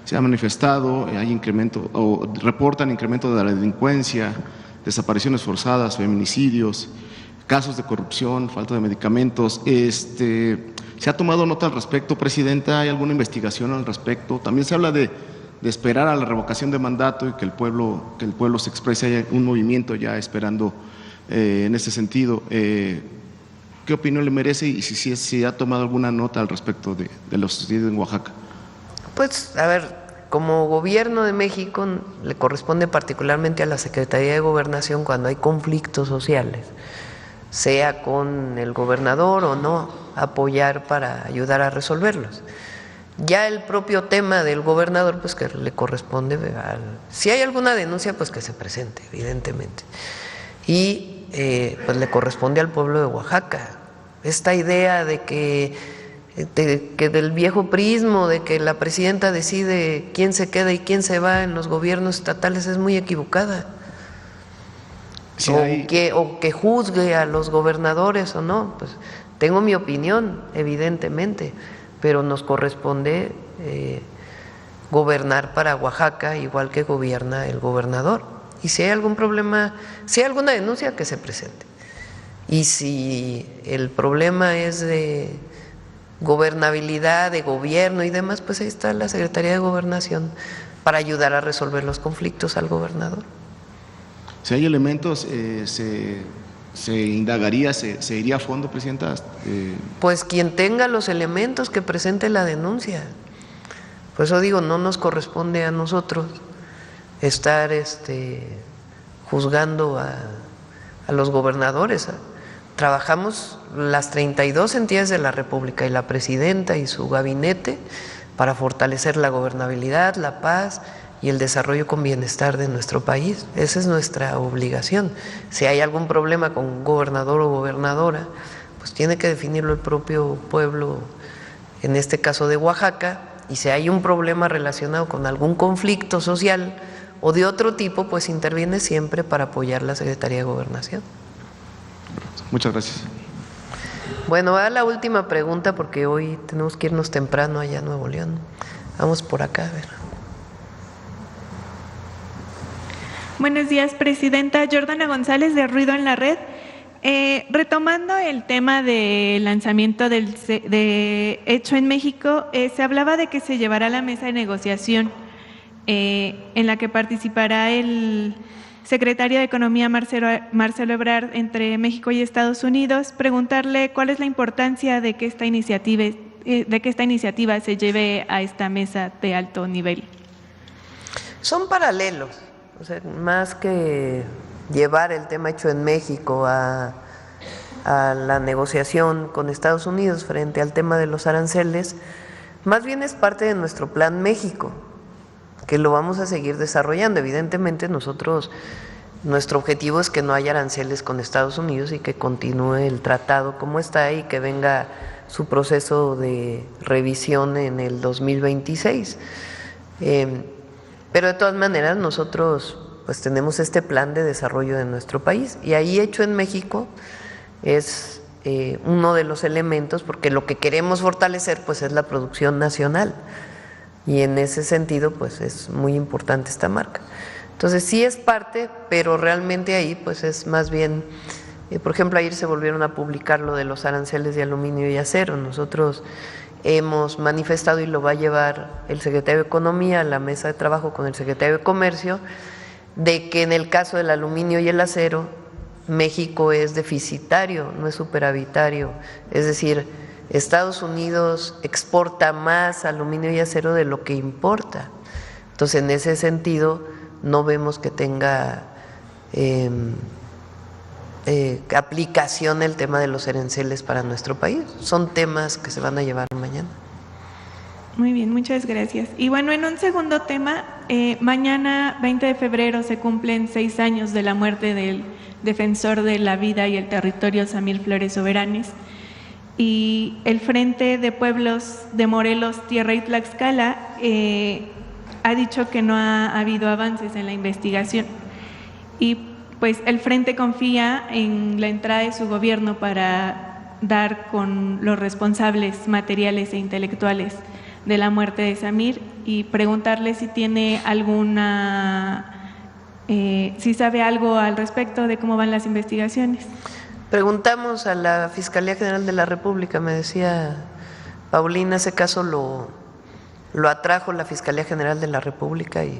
Speaker 8: se ha manifestado, hay incremento o reportan incremento de la delincuencia, desapariciones forzadas, feminicidios, casos de corrupción, falta de medicamentos. ¿Se ha tomado nota al respecto, Presidenta? ¿Hay alguna investigación al respecto? También se habla de esperar a la revocación de mandato y que el pueblo se exprese, hay un movimiento ya esperando en ese sentido. ¿Qué opinión le merece y si ha tomado alguna nota al respecto de lo sucedido en Oaxaca?
Speaker 1: Pues, a ver, como gobierno de México le corresponde particularmente a la Secretaría de Gobernación cuando hay conflictos sociales, sea con el gobernador o no, apoyar para ayudar a resolverlos. Ya el propio tema del gobernador, pues que le corresponde, si hay alguna denuncia, pues que se presente, evidentemente. Y pues le corresponde al pueblo de Oaxaca. Esta idea de que del viejo prismo, de que la presidenta decide quién se queda y quién se va en los gobiernos estatales es muy equivocada. Sí, o que juzgue a los gobernadores o no, pues tengo mi opinión, evidentemente, pero nos corresponde gobernar para Oaxaca igual que gobierna el gobernador. Y si hay algún problema, si hay alguna denuncia, que se presente. Y si el problema es de gobernabilidad, de gobierno y demás, pues ahí está la Secretaría de Gobernación para ayudar a resolver los conflictos al gobernador.
Speaker 8: Si hay elementos, se indagaría, se iría a fondo, Presidenta.
Speaker 1: Pues quien tenga los elementos que presente la denuncia. Por eso digo, no nos corresponde a nosotros estar juzgando a los gobernadores. Trabajamos las 32 entidades de la República y la presidenta y su gabinete para fortalecer la gobernabilidad, la paz y el desarrollo con bienestar de nuestro país. Esa es nuestra obligación. Si hay algún problema con un gobernador o gobernadora, pues tiene que definirlo el propio pueblo, en este caso de Oaxaca, y si hay un problema relacionado con algún conflicto social o de otro tipo, pues interviene siempre para apoyar la Secretaría de Gobernación.
Speaker 8: Muchas gracias.
Speaker 1: Bueno, va la última pregunta porque hoy tenemos que irnos temprano allá a Nuevo León. Vamos por acá, a ver.
Speaker 11: Buenos días, Presidenta. Jordana González, de Ruido en la Red. Retomando el tema del lanzamiento de Hecho en México, se hablaba de que se llevará a la mesa de negociación en la que participará el secretario de Economía Marcelo Ebrard entre México y Estados Unidos. Preguntarle cuál es la importancia de que esta iniciativa se lleve a esta mesa de alto nivel.
Speaker 1: Son paralelos, o sea, más que llevar el tema Hecho en México a la negociación con Estados Unidos frente al tema de los aranceles, más bien es parte de nuestro Plan México, que lo vamos a seguir desarrollando. Evidentemente nuestro objetivo es que no haya aranceles con Estados Unidos y que continúe el tratado como está y que venga su proceso de revisión en el 2026. Pero de todas maneras nosotros pues tenemos este plan de desarrollo de nuestro país y ahí Hecho en México es uno de los elementos, porque lo que queremos fortalecer pues es la producción nacional. Y en ese sentido, pues es muy importante esta marca. Entonces sí es parte, pero realmente ahí pues es más bien, por ejemplo, ayer se volvieron a publicar lo de los aranceles de aluminio y acero. Nosotros hemos manifestado, y lo va a llevar el secretario de Economía a la mesa de trabajo con el secretario de Comercio, de que en el caso del aluminio y el acero, México es deficitario, no es superavitario. Es decir, Estados Unidos exporta más aluminio y acero de lo que importa. Entonces, en ese sentido, no vemos que tenga aplicación el tema de los aranceles para nuestro país. Son temas que se van a llevar mañana.
Speaker 11: Muy bien, muchas muchas gracias. Y bueno, en un segundo tema, mañana 20 de febrero se cumplen 6 años de la muerte del defensor de la vida y el territorio Samir Flores Soberanes. Y el Frente de Pueblos de Morelos, Tierra y Tlaxcala ha dicho que no ha habido avances en la investigación. Y pues el Frente confía en la entrada de su gobierno para dar con los responsables materiales e intelectuales de la muerte de Samir y preguntarle si tiene si sabe algo al respecto de cómo van las investigaciones.
Speaker 1: Preguntamos a la Fiscalía General de la República, me decía Paulina, ese caso lo atrajo la Fiscalía General de la República y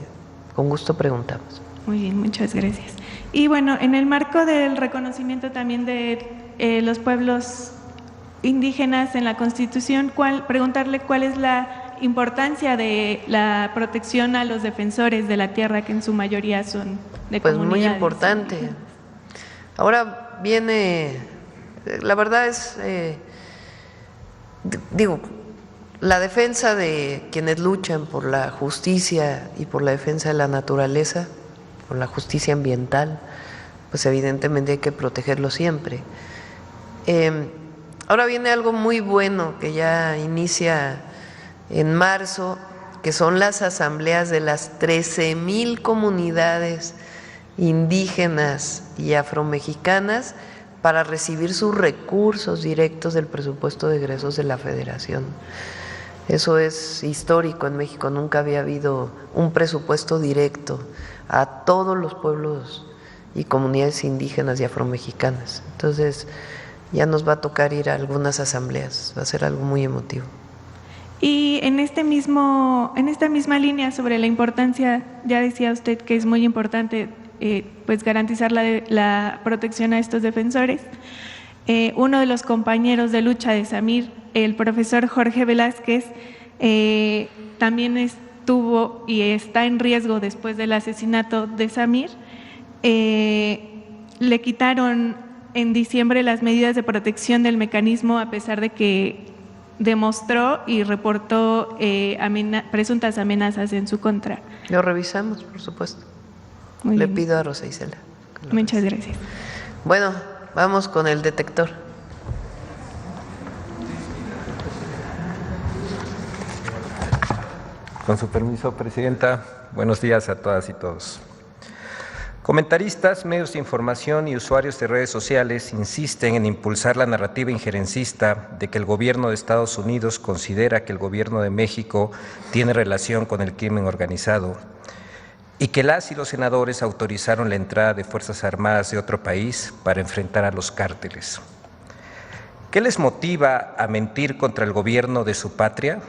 Speaker 1: con gusto preguntamos.
Speaker 11: Muy bien, muchas gracias. Y bueno, en el marco del reconocimiento también de los pueblos indígenas en la Constitución, preguntarle cuál es la importancia de la protección a los defensores de la tierra, que en su mayoría son de
Speaker 1: pues
Speaker 11: comunidades.
Speaker 1: Muy importante. Ahora viene, la verdad es, la defensa de quienes luchan por la justicia y por la defensa de la naturaleza, por la justicia ambiental, pues evidentemente hay que protegerlo siempre. Ahora viene algo muy bueno que ya inicia en marzo, que son las asambleas de las 13,000 comunidades indígenas y afromexicanas para recibir sus recursos directos del presupuesto de egresos de la Federación. Eso es histórico en México, nunca había habido un presupuesto directo a todos los pueblos y comunidades indígenas y afromexicanas. Entonces ya nos va a tocar ir a algunas asambleas, va a ser algo muy emotivo.
Speaker 11: Y en esta misma línea sobre la importancia, ya decía usted que es muy importante pues garantizar la protección a estos defensores. Uno de los compañeros de lucha de Samir, el profesor Jorge Velázquez, también estuvo y está en riesgo después del asesinato de Samir. Le quitaron en diciembre las medidas de protección del mecanismo, a pesar de que demostró y reportó presuntas amenazas en su contra.
Speaker 1: Lo revisamos, por supuesto. Le pido a Rosa Isela.
Speaker 11: Muchas gracias.
Speaker 1: Bueno, vamos con el detector.
Speaker 12: Con su permiso, Presidenta, buenos días a todas y todos. Comentaristas, medios de información y usuarios de redes sociales insisten en impulsar la narrativa injerencista de que el gobierno de Estados Unidos considera que el gobierno de México tiene relación con el crimen organizado y que las y los senadores autorizaron la entrada de fuerzas armadas de otro país para enfrentar a los cárteles. ¿Qué les motiva a mentir contra el gobierno de su patria?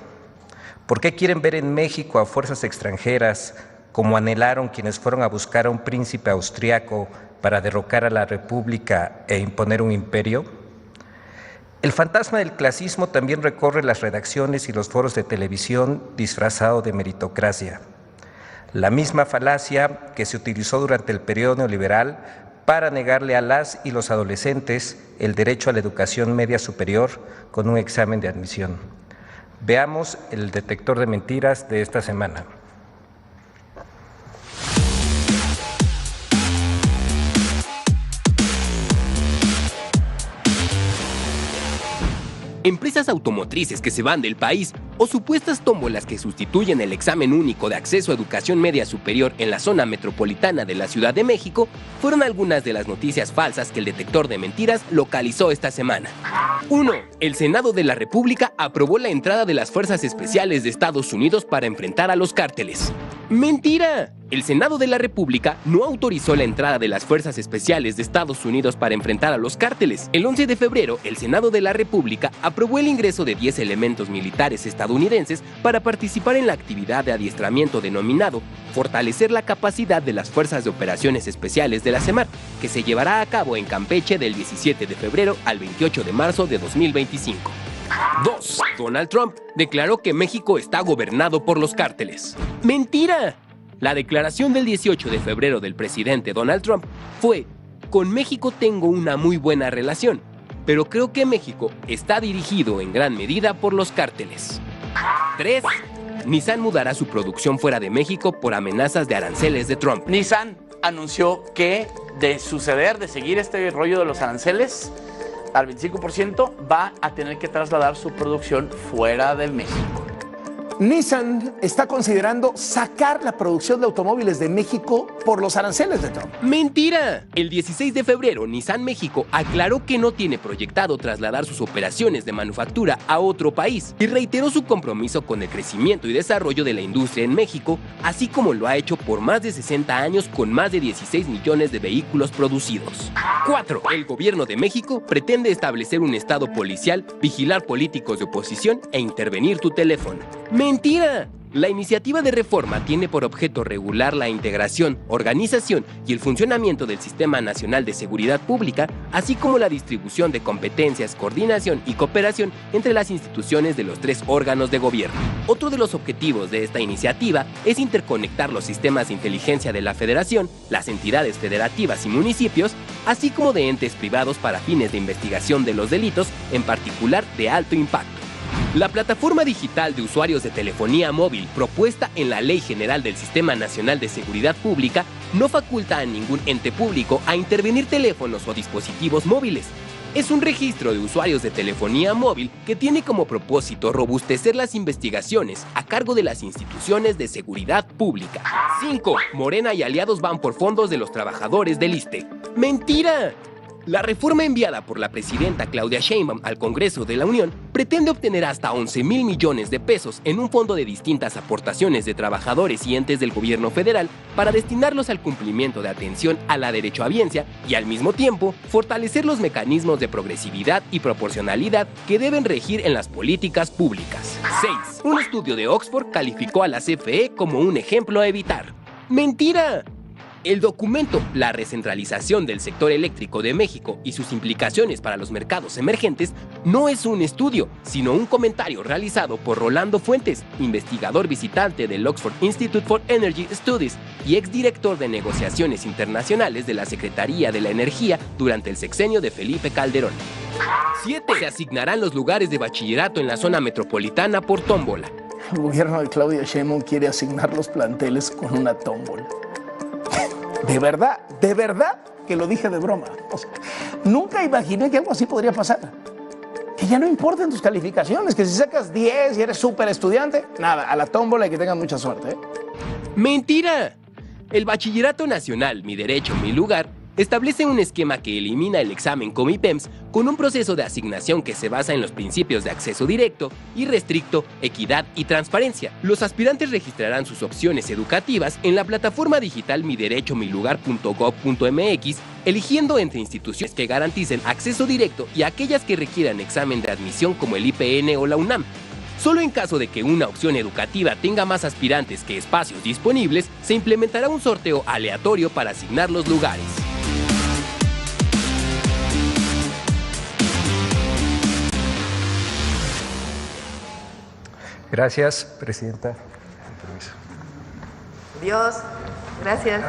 Speaker 12: ¿Por qué quieren ver en México a fuerzas extranjeras como anhelaron quienes fueron a buscar a un príncipe austriaco para derrocar a la República e imponer un imperio? El fantasma del clasismo también recorre las redacciones y los foros de televisión disfrazado de meritocracia. La misma falacia que se utilizó durante el periodo neoliberal para negarle a las y los adolescentes el derecho a la educación media superior con un examen de admisión. Veamos el detector de mentiras de esta semana.
Speaker 13: Empresas automotrices que se van del país o supuestas tómbolas que sustituyen el examen único de acceso a educación media superior en la zona metropolitana de la Ciudad de México fueron algunas de las noticias falsas que el detector de mentiras localizó esta semana. 1. El Senado de la República aprobó la entrada de las Fuerzas Especiales de Estados Unidos para enfrentar a los cárteles. ¡Mentira! El Senado de la República no autorizó la entrada de las Fuerzas Especiales de Estados Unidos para enfrentar a los cárteles. El 11 de febrero, el Senado de la República aprobó el ingreso de 10 elementos militares estadounidenses para participar en la actividad de adiestramiento denominado Fortalecer la capacidad de las Fuerzas de Operaciones Especiales de la CEMAR, que se llevará a cabo en Campeche del 17 de febrero al 28 de marzo de 2025. 2. Donald Trump declaró que México está gobernado por los cárteles. ¡Mentira! La declaración del 18 de febrero del presidente Donald Trump fue: con México tengo una muy buena relación, pero creo que México está dirigido en gran medida por los cárteles. 3. Nissan mudará su producción fuera de México por amenazas de aranceles de Trump.
Speaker 14: Nissan anunció que de suceder, de seguir este rollo de los aranceles al 25%, va a tener que trasladar su producción fuera de México.
Speaker 15: Nissan está considerando sacar la producción de automóviles de México por los aranceles de Trump.
Speaker 13: ¡Mentira! El 16 de febrero, Nissan México aclaró que no tiene proyectado trasladar sus operaciones de manufactura a otro país y reiteró su compromiso con el crecimiento y desarrollo de la industria en México, así como lo ha hecho por más de 60 años con más de 16 millones de vehículos producidos. 4. El gobierno de México pretende establecer un estado policial, vigilar políticos de oposición e intervenir tu teléfono. ¡Mentira! La iniciativa de reforma tiene por objeto regular la integración, organización y el funcionamiento del Sistema Nacional de Seguridad Pública, así como la distribución de competencias, coordinación y cooperación entre las instituciones de los 3 órganos de gobierno. Otro de los objetivos de esta iniciativa es interconectar los sistemas de inteligencia de la Federación, las entidades federativas y municipios, así como de entes privados para fines de investigación de los delitos, en particular de alto impacto. La plataforma digital de usuarios de telefonía móvil propuesta en la Ley General del Sistema Nacional de Seguridad Pública no faculta a ningún ente público a intervenir teléfonos o dispositivos móviles. Es un registro de usuarios de telefonía móvil que tiene como propósito robustecer las investigaciones a cargo de las instituciones de seguridad pública. 5. Morena y aliados van por fondos de los trabajadores del ISSSTE. ¡Mentira! La reforma enviada por la presidenta Claudia Sheinbaum al Congreso de la Unión pretende obtener hasta 11,000 millones de pesos en un fondo de distintas aportaciones de trabajadores y entes del gobierno federal para destinarlos al cumplimiento de atención a la derechohabiencia y al mismo tiempo fortalecer los mecanismos de progresividad y proporcionalidad que deben regir en las políticas públicas. 6. Un estudio de Oxford calificó a la CFE como un ejemplo a evitar. ¡Mentira! El documento La recentralización del sector eléctrico de México y sus implicaciones para los mercados emergentes no es un estudio, sino un comentario realizado por Rolando Fuentes, investigador visitante del Oxford Institute for Energy Studies y exdirector de negociaciones internacionales de la Secretaría de la Energía durante el sexenio de Felipe Calderón. 7. Se asignarán los lugares de bachillerato en la zona metropolitana por tómbola.
Speaker 15: El gobierno de Claudia Sheinbaum quiere asignar los planteles con una tómbola. De verdad que lo dije de broma. O sea, nunca imaginé que algo así podría pasar. Que ya no importen tus calificaciones, que si sacas 10 y eres súper estudiante, nada, a la tómbola y que tengan mucha suerte, ¿eh?
Speaker 13: ¡Mentira! El Bachillerato Nacional Mi Derecho, Mi Lugar establece un esquema que elimina el examen Comipems con un proceso de asignación que se basa en los principios de acceso directo, irrestricto, equidad y transparencia. Los aspirantes registrarán sus opciones educativas en la plataforma digital miderechomilugar.gov.mx, eligiendo entre instituciones que garanticen acceso directo y aquellas que requieran examen de admisión como el IPN o la UNAM. Solo en caso de que una opción educativa tenga más aspirantes que espacios disponibles, se implementará un sorteo aleatorio para asignar los lugares.
Speaker 12: Gracias, Presidenta.
Speaker 1: Dios, gracias.